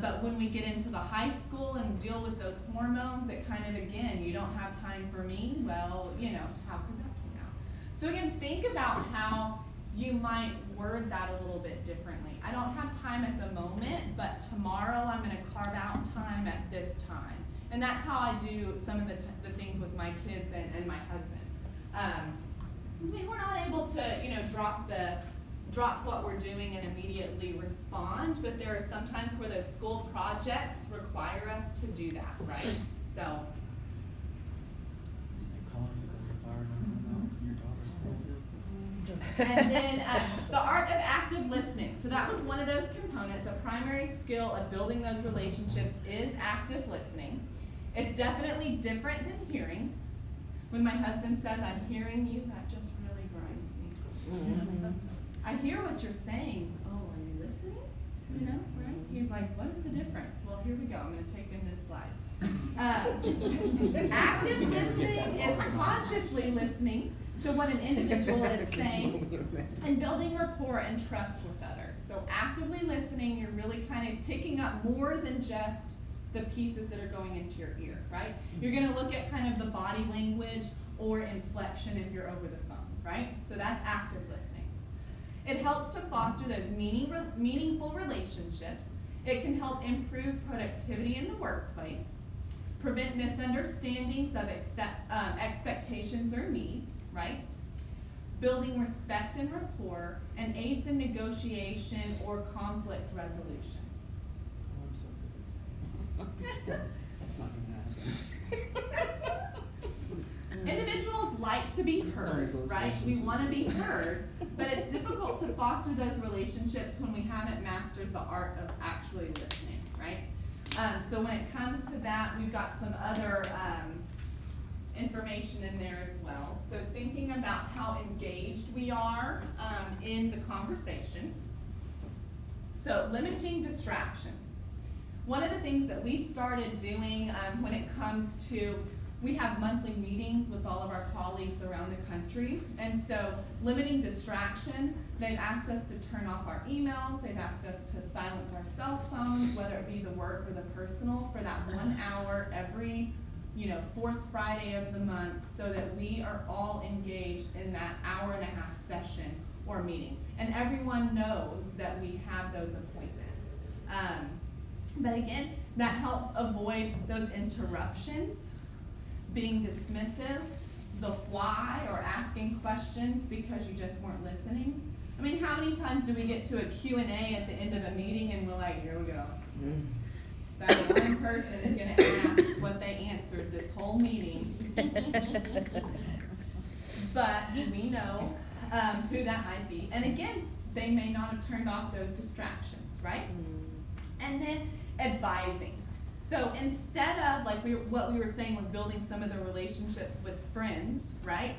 But when we get into the high school and deal with those hormones, it kind of, again, you don't have time for me, well, you know, how could that come out? So again, think about how you might word that a little bit differently. I don't have time at the moment, but tomorrow I'm gonna carve out time at this time. And that's how I do some of the things with my kids and my husband. We're not able to, you know, drop what we're doing and immediately respond, but there are some times where those school projects require us to do that, right? So. You call it because the fire alarm went off, your daughter's pulled And then the art of active listening. So that was one of those components. A primary skill of building those relationships is active listening. It's definitely different than hearing. When my husband says, I'm hearing you, that just really grinds me. I hear what you're saying. Oh, are you listening? You know, right? He's like, what is the difference? Well, here we go. I'm going to take in this slide. Active listening is consciously listening to what an individual is saying and building rapport and trust with others. So actively listening, you're really kind of picking up more than just the pieces that are going into your ear, right? You're going to look at kind of the body language or inflection if you're over the phone, right? So that's active listening. It helps to foster those meaningful relationships. It can help improve productivity in the workplace, prevent misunderstandings of expectations or needs, right? Building respect and rapport, and aids in negotiation or conflict resolution. Oh, I'm so good. That's not gonna happen. Individuals like to be heard, right? We want to be heard, but it's difficult to foster those relationships when we haven't mastered the art of actually listening, right? So when it comes to that, we've got some other information in there as well. So thinking about how engaged we are in the conversation. So limiting distractions. One of the things that we started doing when it comes to, we have monthly meetings with all of our colleagues around the country, and so limiting distractions, they've asked us to turn off our emails, they've asked us to silence our cell phones, whether it be the work or the personal, for that 1 hour every, fourth Friday of the month, so that we are all engaged in that hour-and-a-half session or meeting. And everyone knows that we have those appointments. But again, that helps avoid those interruptions, being dismissive, the why, or asking questions because you just weren't listening. I mean, how many times do we get to a Q&A at the end of a meeting and we're like, here we go. That one person is gonna ask what they answered this whole meeting. But we know who that might be. And again, they may not have turned off those distractions, right? And then advising. So instead of what we were saying with building some of the relationships with friends, right?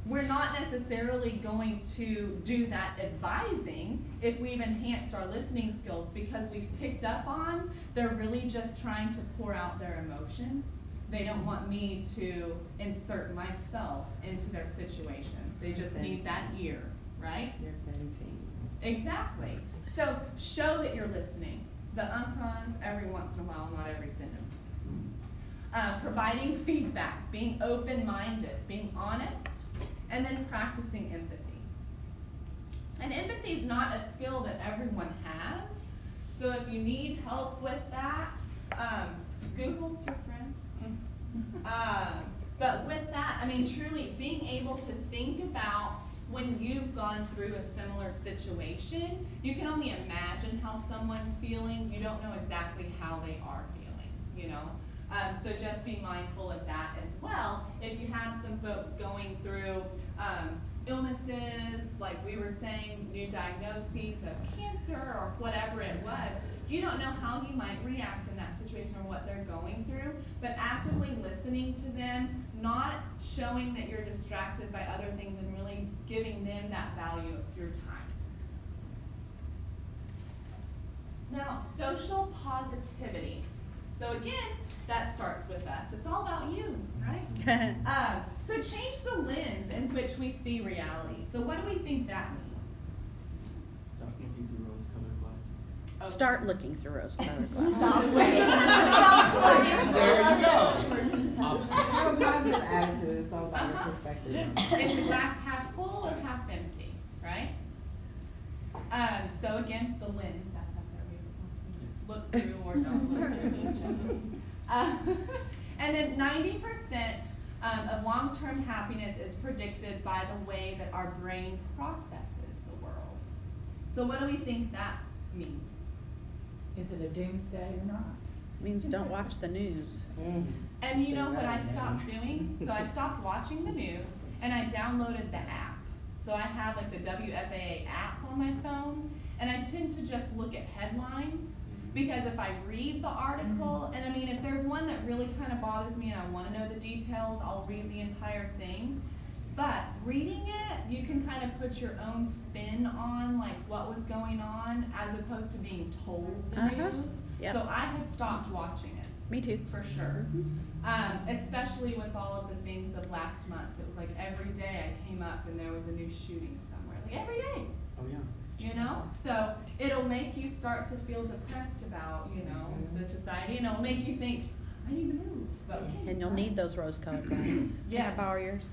We're not necessarily going to do that advising if we've enhanced our listening skills, because we've picked up on they're really just trying to pour out their emotions. They don't want me to insert myself into their situation. They just need that ear, right? You're venting. Exactly. So show that you're listening. The uh-huhs every once in a while, not every sentence. Providing feedback, being open-minded, being honest, and then practicing empathy. And empathy is not a skill that everyone has. So if you need help with that, Google's your friend. But with that, I mean, truly being able to think about when you've gone through a similar situation, you can only imagine how someone's feeling. You don't know exactly how they are feeling, So just be mindful of that as well. If you have some folks going through illnesses, like we were saying, new diagnoses of cancer or whatever it was, you don't know how you might react in that situation or what they're going through, but actively listening to them, not showing that you're distracted by other things, and really giving them that value of your time. Now, social positivity. So again, that starts with us. It's all about you, right? So change the lens in which we see reality. So what do we think that means? Stop looking through rose-colored glasses. Okay. Start looking through rose-colored glasses. Stop looking. Stop looking. There you go. Versus It's a positive attitude, it's all about your Uh-huh. perspective. Is the glass half full or half empty, right? So again, the lens, that's up there. We look through or don't look through. And then 90% of long-term happiness is predicted by the way that our brain processes the world. So what do we think that means? Is it a doomsday or not? Means don't watch the news. And you know what I stopped doing? So I stopped watching the news and I downloaded the app. So I have like the WFAA app on my phone, and I tend to just look at headlines, because if I read the article, and I mean, if there's one that really kind of bothers me and I want to know the details, I'll read the entire thing. But reading it, you can kind of put your own spin on like what was going on as opposed to being told the news. Yep. So I have stopped watching it. Me too. For sure. Especially with all of the things of last month. It was like every day I came up and there was a new shooting somewhere. Like every day. Oh, yeah. You know? So it'll make you start to feel depressed about, you know, the society, and it'll make you think, I need to move. But okay, And you'll need those rose-colored glasses. Can I Yes. borrow yours?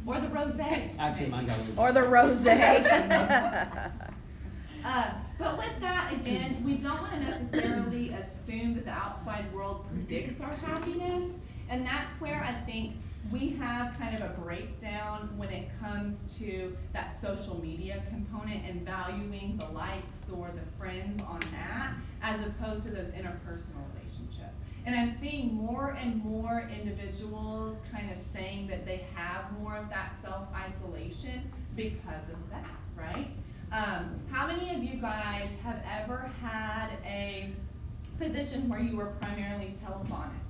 or the rosé. Actually, maybe. mine got. Or the rosé. But with that, again, we don't want to necessarily assume that the outside world predicts our happiness. And that's where I think we have kind of a breakdown when it comes to that social media component and valuing the likes or the friends on that as opposed to those interpersonal relationships. And I'm seeing more and more individuals kind of saying that they have more of that self-isolation because of that, right? How many of you guys have ever had a position where you were primarily telephonic?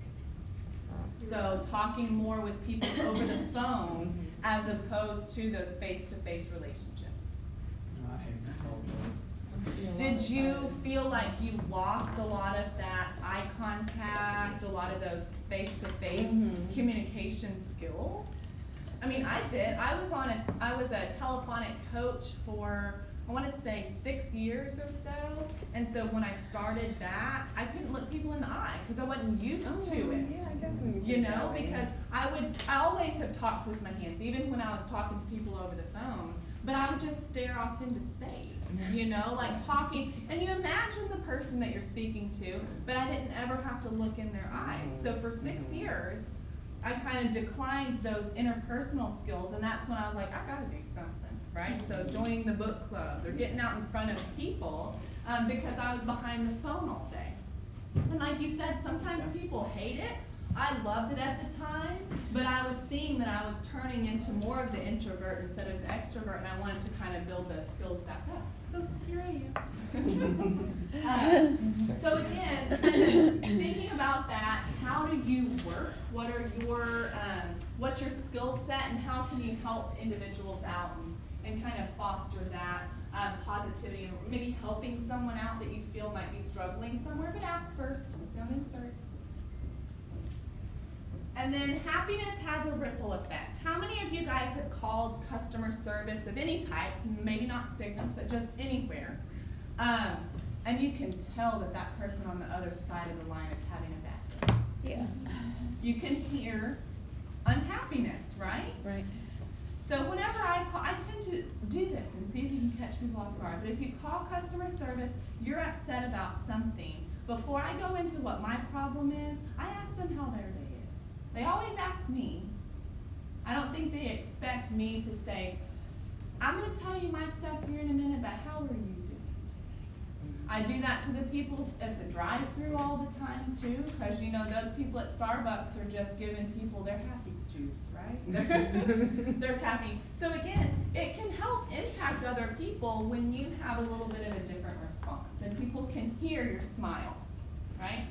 So talking more with people over the phone as opposed to those face-to-face relationships. I hate that. Did you feel like you lost a lot of that eye contact, a lot of those face-to-face communication skills? I mean, I did. I was a telephonic coach for, I want to say 6 years or so. And so when I started back, I couldn't look people in the eye because I wasn't used to it. Yeah, I guess when you You put it that know, way. because I always have talked with my hands, even when I was talking to people over the phone, but I would just stare off into space, you know, like talking, and you imagine the person that you're speaking to, but I didn't ever have to look in their eyes. So for 6 years, I kind of declined those interpersonal skills, and that's when I was like, I gotta do something, right? So joining the book clubs or getting out in front of people, because I was behind the phone all day. And like you said, sometimes people hate it. I loved it at the time, but I was seeing that I was turning into more of the introvert instead of the extrovert, and I wanted to kind of build those skills back up. So here I am. So again, kind of thinking about that, how do you work? What are what's your skill set, and how can you help individuals out and kind of foster that positivity, and maybe helping someone out that you feel might be struggling somewhere, but ask first, don't insert. And then happiness has a ripple effect. How many of you guys have called customer service of any type, maybe not Cigna, but just anywhere, and you can tell that that person on the other side of the line is having a bad day? Yes. You can hear unhappiness, right? Right. So whenever I call, I tend to do this and see if you can catch people off guard. But if you call customer service, you're upset about something. Before I go into what my problem is, I ask them how their day is. They always ask me. I don't think they expect me to say, I'm going to tell you my stuff here in a minute, but how are you doing today? I do that to the people at the drive-thru all the time too, because you know those people at Starbucks are just giving people their happy juice, right? Their caffeine. So again, it can help impact other people when you have a little bit of a different response, and people can hear your smile, right?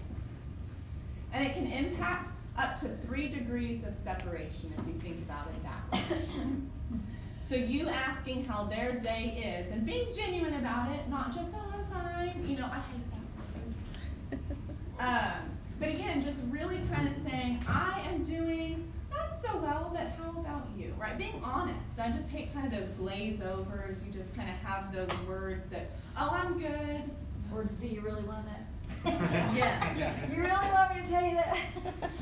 And it can impact up to 3 degrees of separation if you think about it that way. So you asking how their day is and being genuine about it, not just, oh, I'm fine, you know, I hate that. But again, just really kind of saying, I am doing not so well, but how about you, right? Being honest. I just hate kind of those glaze overs. You just kind of have those words that, oh, I'm good. Or do you really want to know? Yes. You really want me to tell you that?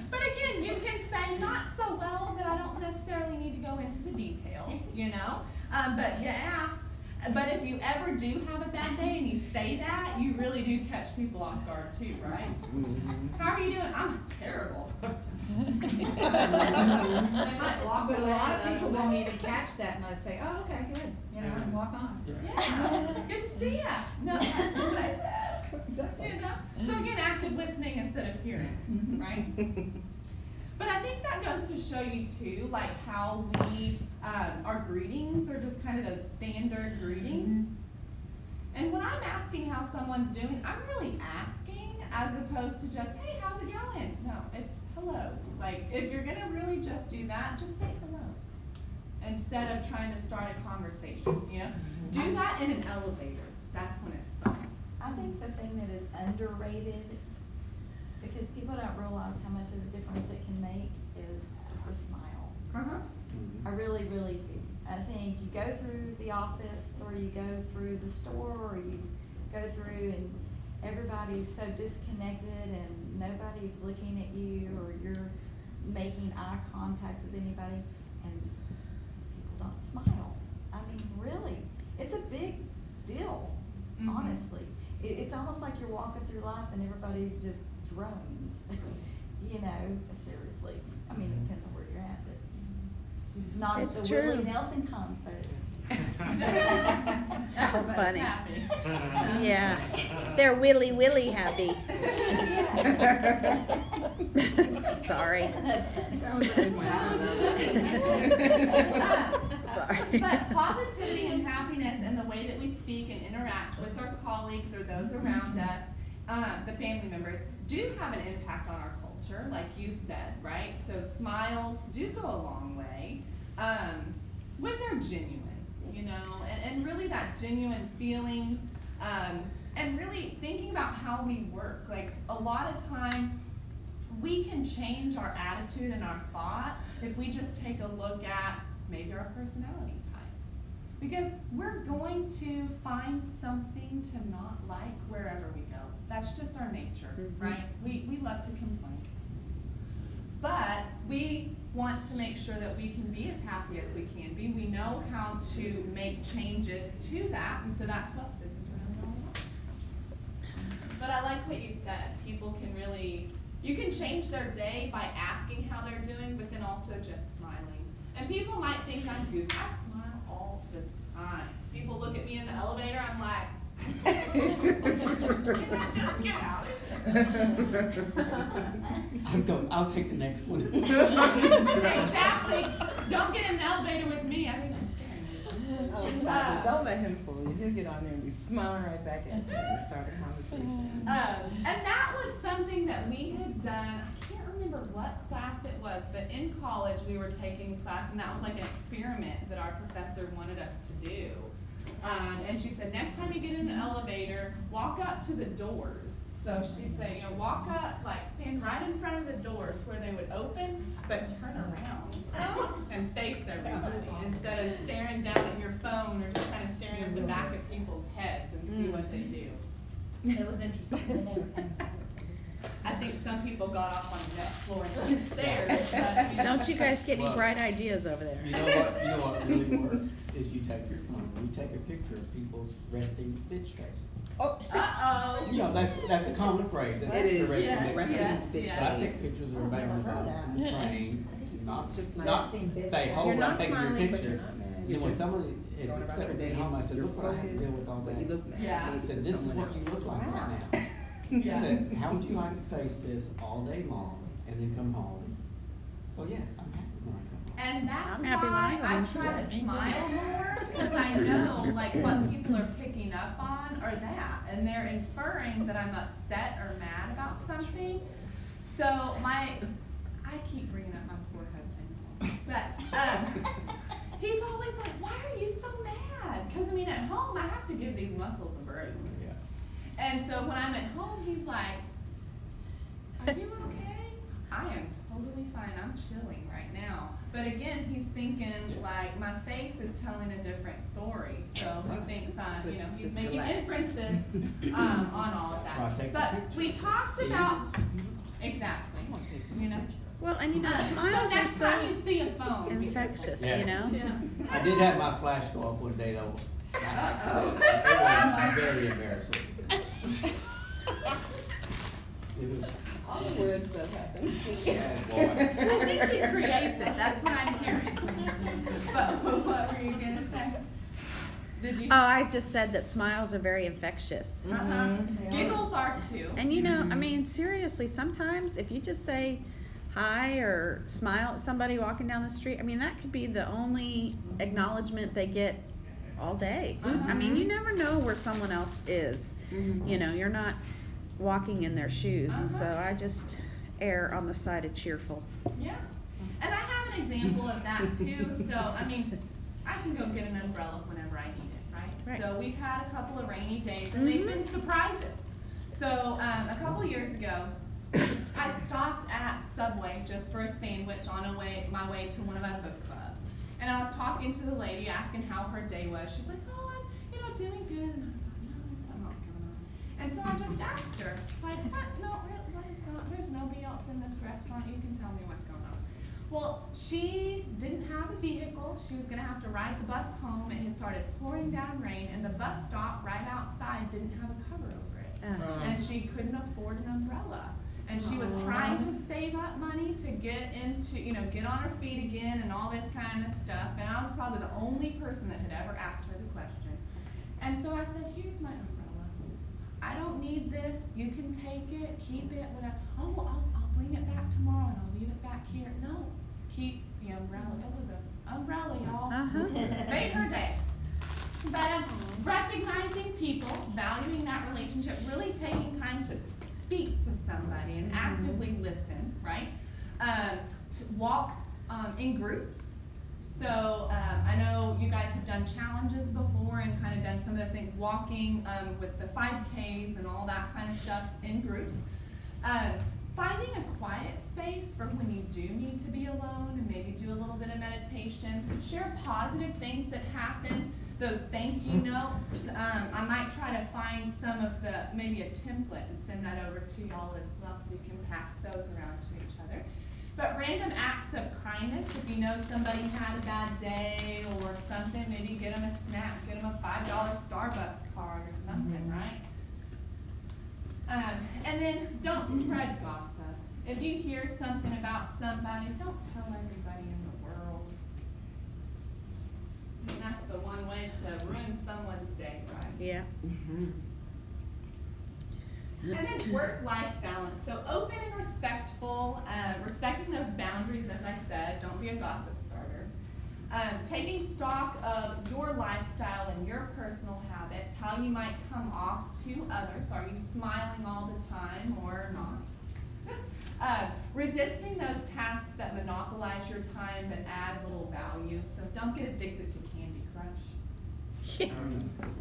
But again, you can say not so well, but I don't necessarily need to go into the details, you know? But you asked. But if you ever do have a bad day and you say that, you really do catch people off guard too, right? How are you doing? I'm terrible. They might walk But a away lot of another people way. won't even catch that and they'll say, oh, okay, good, you know, and walk on. Yeah, good to see ya. No, that's what I said. You know? So again, active listening instead of hearing, right? But I think that goes to show you too, like how we, our greetings are just kind of those standard greetings. And when I'm asking how someone's doing, I'm really asking as opposed to just, hey, how's it going? No, it's hello. Like if you're gonna really just do that, just say hello. instead of trying to start a conversation, you know? Do that in an elevator, that's when it's fun. I think the thing that is underrated, because people don't realize how much of a difference it can make, is just a smile. Uh-huh. I really, really do. I think you go through the office, or you go through the store, or you go through and everybody's so disconnected and nobody's looking at you, or you're making eye contact with anybody, and people don't smile. I mean, really, it's a big deal, Mhm. honestly. It's almost like you're walking through life and everybody's just drones, you know, seriously. I mean, it depends on where you're at, but not at It's the true. Willie Nelson concert. How Everybody's funny. happy. Yeah, they're willy happy. Sorry. That's funny. That was a good one. Sorry. But positivity and happiness and the way that we speak and interact with our colleagues or those around us, the family members, do have an impact on our culture, like you said, right? So smiles do go a long way when they're genuine, you know, and really that genuine feelings, and really thinking about how we work. Like a lot of times we can change our attitude and our thought if we just take a look at maybe our personality types. Because we're going to find something to not like wherever we go. That's just our nature, right? We love to complain. But we want to make sure that we can be as happy as we can be. We know how to make changes to that, and so that's what this is really all about. But I like what you said. People can really, you can change their day by asking how they're doing, but then also just smiling. And people might think I'm goofy. I smile all the time. People look at me in the elevator, I'm like, can I just get out of here? I'll take the next one. Exactly. Don't get in the elevator with me. I think I'm scaring Oh, you. stop it. Don't let him fool you. He'll get on there and be smiling right back at you and start a conversation. And that was something that we had done. I can't remember what class it was, but in college we were taking class, and that was like an experiment that our professor wanted us to do. And she said, next time you get in an elevator, walk up to the doors. So she said, you know, walk up, like stand right in front of the doors where they would open, but turn around and face everybody instead of staring down at your phone or just kind of staring at the back of people's heads and see what they do. It was interesting. I think some people got off on the next floor and went stairs, but, you know. Don't you guys get any Well, bright ideas over there? You know what really works is you take your phone, you take a picture of people's resting bitch faces. Uh-oh. You know, that's a common phrase. That's It is, the resting yes, bitch yes, face. yes. But I take pictures of everybody on the bus and the train, not, Just my not resting bitch say, face. hold You're on, not I'm taking your smiling, but picture. you're not mad. And You're when just somebody is going about accepting your me home, I day. said, You're look what I had to deal with all But day. you look mad. Yeah. I said, this is what you look like right now. Yeah. I said, how would you like to face this all day long and then come home? So yes, I'm happy when I come home. And that's I'm happy when I why go I into try it. to smile more, because I know like what people are picking up on are that, and they're inferring that I'm upset or mad about something. So I keep bringing up my poor husband, but he's always like, why are you so mad? Because I mean, at home I have to give these muscles a break. Yeah. And so when I'm at home, he's like, are you okay? I am totally fine. I'm chilling right now. But again, he's thinking like my face is telling a different story. So he thinks you know, he's Just making relax. inferences on all of So I that. take the But picture. we talked See about this? exactly, you know. Well, and you know, So smiles are next time you so see a phone, infectious, Yeah. you know? Yeah. I did have my flash go off one day though. Uh-oh. It was very embarrassing. It was, All the weird stuff happens. oh boy. I think he creates it. That's what I'm hearing. But what were you gonna say? Did you? Oh, I just said that smiles are very infectious. Uh-huh. Giggles are too. And you know, I mean, seriously, sometimes if you just say hi or smile at somebody walking down the street, I mean, that could be the only acknowledgement they get all day. I mean, you never know where someone else is. You know, you're not walking in their shoes, and so I just err on the side of cheerful. Yeah. And I have an example of that too. So, I mean, I can go get an umbrella whenever I need it, right? Right. So we've had a couple of rainy days and they've been surprises. So, a couple years ago, I stopped at Subway just for a sandwich on my way to one of our book clubs. And I was talking to the lady, asking how her day was. She's like, oh, I'm, doing good. And I thought, no, there's something else going on. And so I just asked her, like, what? No, really, what is going on? There's nobody else in this restaurant. You can tell me what's going on. Well, she didn't have a vehicle. She was going to have to ride the bus home. It had started pouring down rain, and the bus stop right outside didn't have a cover over it. And she couldn't afford an umbrella. And she was trying to save up money to get into, get on her feet again and all this kind of stuff. And I was probably the only person that had ever asked her the question. And so I said, here's my umbrella. I don't need this. You can take it, keep it, whatever. Oh, well, I'll bring it back tomorrow and I'll leave it back here. No, keep the umbrella. It was an umbrella, y'all. Made her day. But recognizing people, valuing that relationship, really taking time to speak to somebody and actively listen, right? To walk in groups. So I know you guys have done challenges before and kind of done some of those things, walking with the 5Ks and all that kind of stuff in groups. Finding a quiet space for when you do need to be alone and maybe do a little bit of meditation. Share positive things that happen. Those thank you notes. I might try to find some of maybe a template and send that over to y'all as well so you can pass those around to each other. But random acts of kindness, if you know somebody had a bad day or something, maybe get them a snack, get them a $5 Starbucks card or something, right? And then don't spread gossip. If you hear something about somebody, don't tell everybody in the world. And that's the one way to ruin someone's day, right? Yeah. And then work-life balance. So open and respectful, respecting those boundaries, as I said. Don't be a gossip starter. Taking stock of your lifestyle and your personal habits, how you might come off to others. Are you smiling all the time or not? Resisting those tasks that monopolize your time but add little value. So don't get addicted to Candy Crush.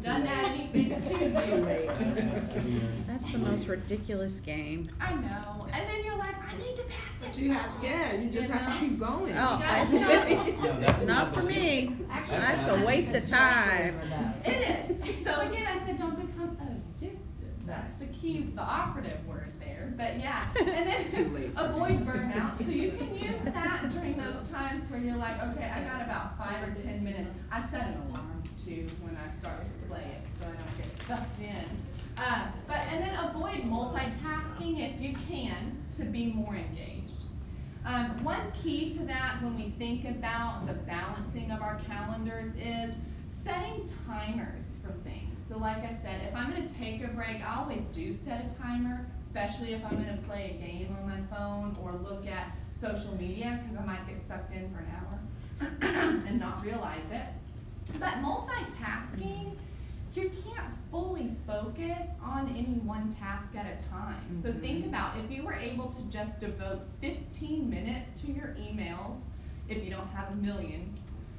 Done that anything too late. That's the most ridiculous game. I know. And then you're like, I need to pass this. You just have to keep going. Oh, it's not for me. Actually, That's a waste of time. It is. So again, I said don't become addicted. That's the key, the operative word there. But yeah, and then avoid burnout. So you can use that during those times where you're like, okay, I got about 5 or 10 minutes. I set an alarm too when I start to play it so I don't get sucked in. And then avoid multitasking if you can to be more engaged. One key to that when we think about the balancing of our calendars is setting timers for things. So like I said, if I'm going to take a break, I always do set a timer, especially if I'm going to play a game on my phone or look at social media because I might get sucked in for an hour and not realize it. But multitasking, you can't fully focus on any one task at a time. So think about if you were able to just devote 15 minutes to your emails, if you don't have a million,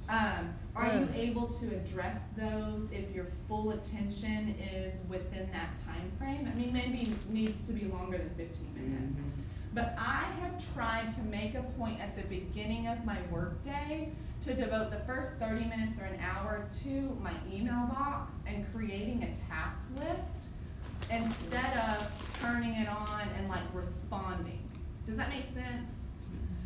are you able to address those if your full attention is within that time frame? I mean, maybe it needs to be longer than 15 minutes. But I have tried to make a point at the beginning of my workday to devote the first 30 minutes or an hour to my email box and creating a task list instead of turning it on and like responding. Does that make sense?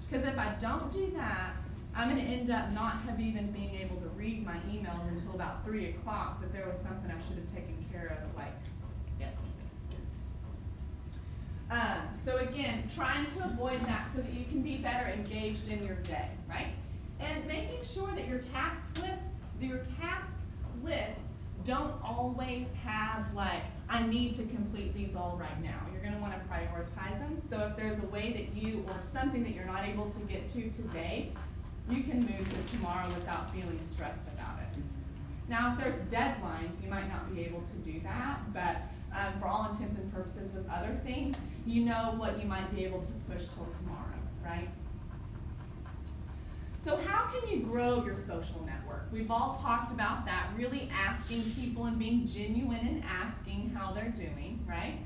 Because if I don't do that, I'm going to end up not have even being able to read my emails until about 3 o'clock, but there was something I should have taken care of like yesterday. So again, trying to avoid that so that you can be better engaged in your day, right? And making sure that your task lists don't always have like, I need to complete these all right now. You're going to want to prioritize them. So if there's a way that you, or something that you're not able to get to today, you can move to tomorrow without feeling stressed about it. Now, if there's deadlines, you might not be able to do that, but for all intents and purposes with other things, you know what you might be able to push till tomorrow, right? So how can you grow your social network? We've all talked about that, really asking people and being genuine and asking how they're doing, right?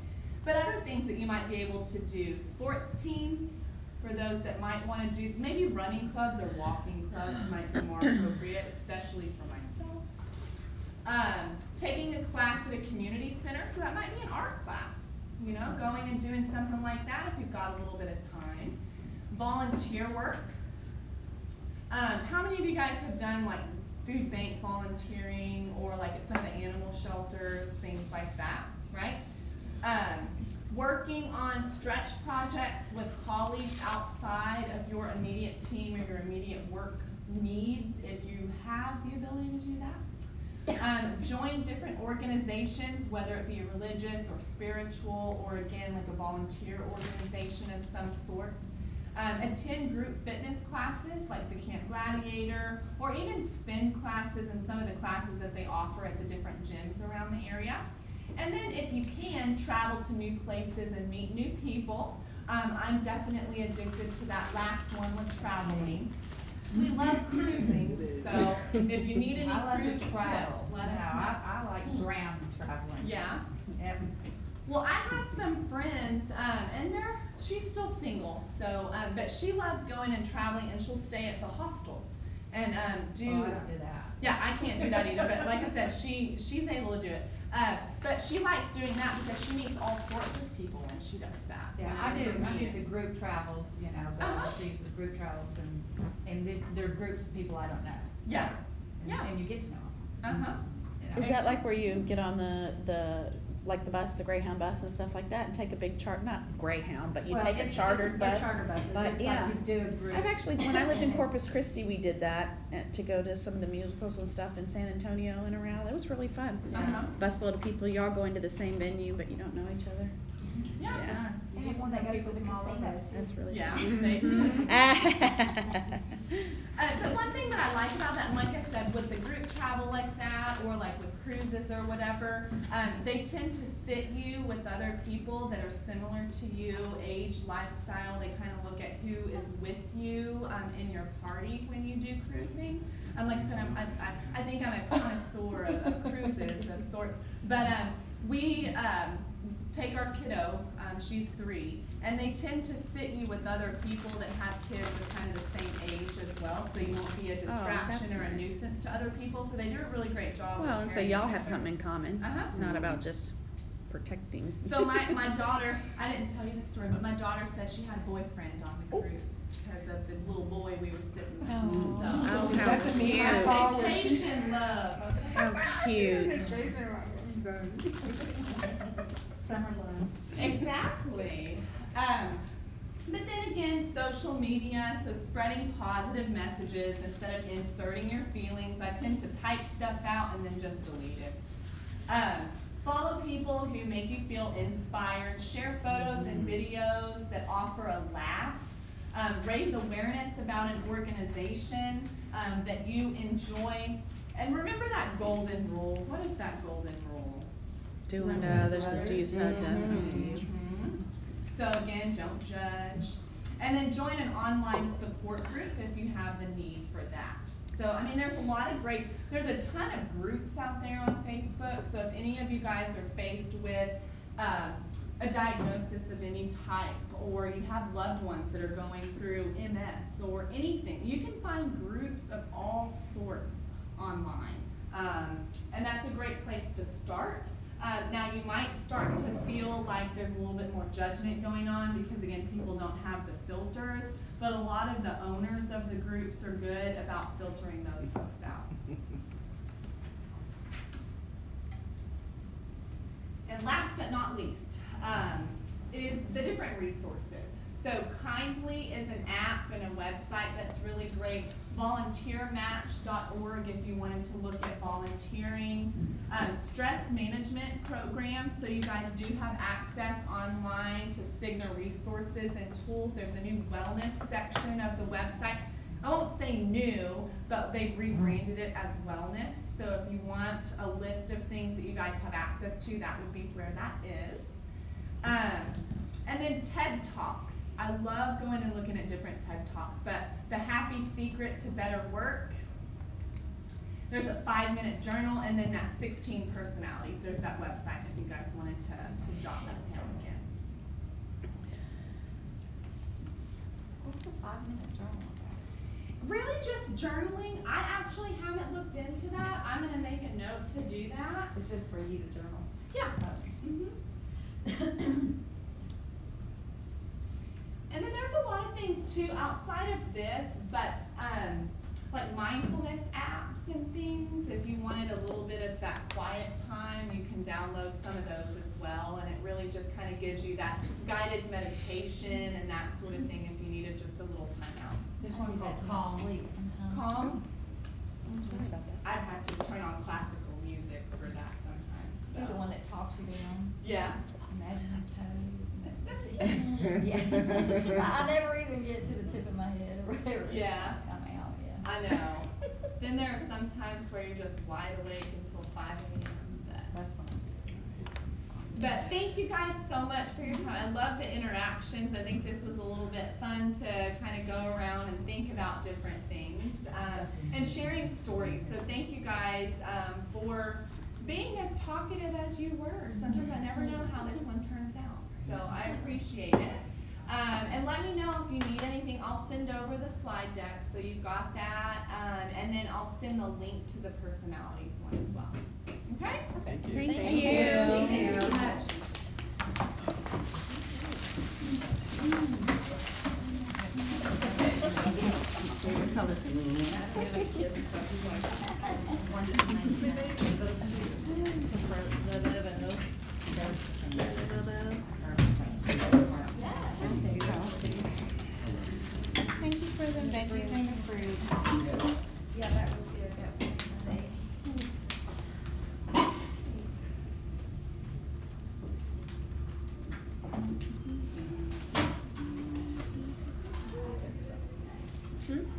But other things that you might be able to do, sports teams, for those that might want to do, maybe running clubs or walking clubs might be more appropriate, especially for myself. Taking a class at a community center, so that might be an art class, you know, going and doing something like that if you've got a little bit of time. Volunteer work. How many of you guys have done like food bank volunteering or like at some of the animal shelters, things like that, right? Working on stretch projects with colleagues outside of your immediate team or your immediate work needs, if you have the ability to do that. Join different organizations, whether it be religious or spiritual, or again, like a volunteer organization of some sort. Attend group fitness classes like the Camp Gladiator, or even spin classes and some of the classes that they offer at the different gyms around the area. And then if you can, travel to new places and meet new people. I'm definitely addicted to that last one with traveling. We love cruising, so if you need any I love cruise to tips, travel. let us know. I like ground traveling. Yeah. Yep. Well, I have some friends, and she's still single, so, but she loves going and traveling, and she'll stay at the hostels and do. Oh, I don't do that. Yeah, I can't do that either, but like I said, she's able to do it. But she likes doing that because she meets all sorts of people when she does that. Yeah, I do the group travels, you know, the Uh-huh. overseas with group travels and they're groups of people I don't know. Yeah. And, Yeah. and you get to know them. Uh-huh. You know. Is that like where you get on the like the bus, the Greyhound bus and stuff like that, and take a big not Greyhound, but you Well, take a it's- chartered they're bus? charter buses. But It's yeah. like you do a group. I've actually, when I lived in Corpus Christi, we did that to go to some of the musicals and stuff in San Antonio and around. It was really fun. Uh-huh. Busload of people, you all going to the same venue, but you don't know each other. Yeah. Yeah. They have one that goes to the casino too. That's really Yeah, fun. they do. Yeah. But one thing that I like about that, and like I said, with the group travel like that, or like with cruises or whatever, they tend to sit you with other people that are similar to you, age, lifestyle. They kind of look at who is with you in your party when you do cruising. Like I said, I think I'm a connoisseur of cruises of sorts. But we take our kiddo, she's 3, and they tend to sit you with other people that have kids of kind of the same age as well, so you won't be a distraction that's or a nice. nuisance to other people, so they do a really great job. Well, of and so caring y'all have together. something in common. Uh-huh. It's not about just protecting. So my daughter, I didn't tell you this story, but my daughter said she had a boyfriend on the cruise because of the little boy we were sitting with. Oh, So. how That's a me. I saw where she- Vacation love, okay? How cute. Summer love. Exactly. But then again, social media, so spreading positive messages instead of inserting your feelings. I tend to type stuff out and then just delete it. Follow people who make you feel inspired. Share photos and videos that offer a laugh. Raise awareness about an organization that you enjoy. And remember that golden rule. What is that golden rule? Do unto others as you have done unto you. So again, don't judge. And then join an online support group if you have the need for that. So, I mean, there's a ton of groups out there on Facebook. So if any of you guys are faced with a diagnosis of any type, or you have loved ones that are going through MS or anything, you can find groups of all sorts online. And that's a great place to start. Now you might start to feel like there's a little bit more judgment going on because again, people don't have the filters, but a lot of the owners of the groups are good about filtering those folks out. And last but not least, is the different resources. So Kindly is an app and a website that's really great. Volunteermatch.org if you wanted to look at volunteering. Stress management programs, so you guys do have access online to Cigna resources and tools. There's a new wellness section of the website. I won't say new, but they've rebranded it as wellness. So if you want a list of things that you guys have access to, that would be where that is. And then TED Talks I love going and looking at different TED Talks, but the happy secret to better work, there's a 5-minute journal, and then that 16 personalities. There's that website if you guys wanted to jot that down again. What's the 5-minute journal about? Really just journaling. I actually haven't looked into that. I'm gonna make a note to do that. It's just for you to journal. Yeah. Mhm. And then there's a lot of things too outside of this, but like mindfulness apps and things. If you wanted a little bit of that quiet time, you can download some of those as well. And it really just kind of gives you that guided meditation and that sort of thing if you needed just a little time out. There's I one do that called to help Calm. sleep sometimes. Calm. about that. I've had to turn on classical music for that sometimes. You're the So. one that talks you down. Yeah. Imagine your toes, imagine your feet. Yeah. I never even get to the tip of my head or whatever. Yeah. I'm out, yeah. I know. Then there are some times where you're just wide awake until 5 a.m. That's when I'm. But thank you guys so much for your time. I love the interactions. I think this was a little bit fun to kind of go around and think about different things and sharing stories. So thank you guys for being as talkative as you were. Sometimes I never know how this one turns out. So I appreciate it. And let me know if you need anything. I'll send over the slide deck so you've got that. And then I'll send the link to the personalities one as well. Okay? Thank you. Thank Thank you. you so much. Favorite color to me. Thank you for the veggies and the fruits. Yeah, that was good, that was good. Hmm?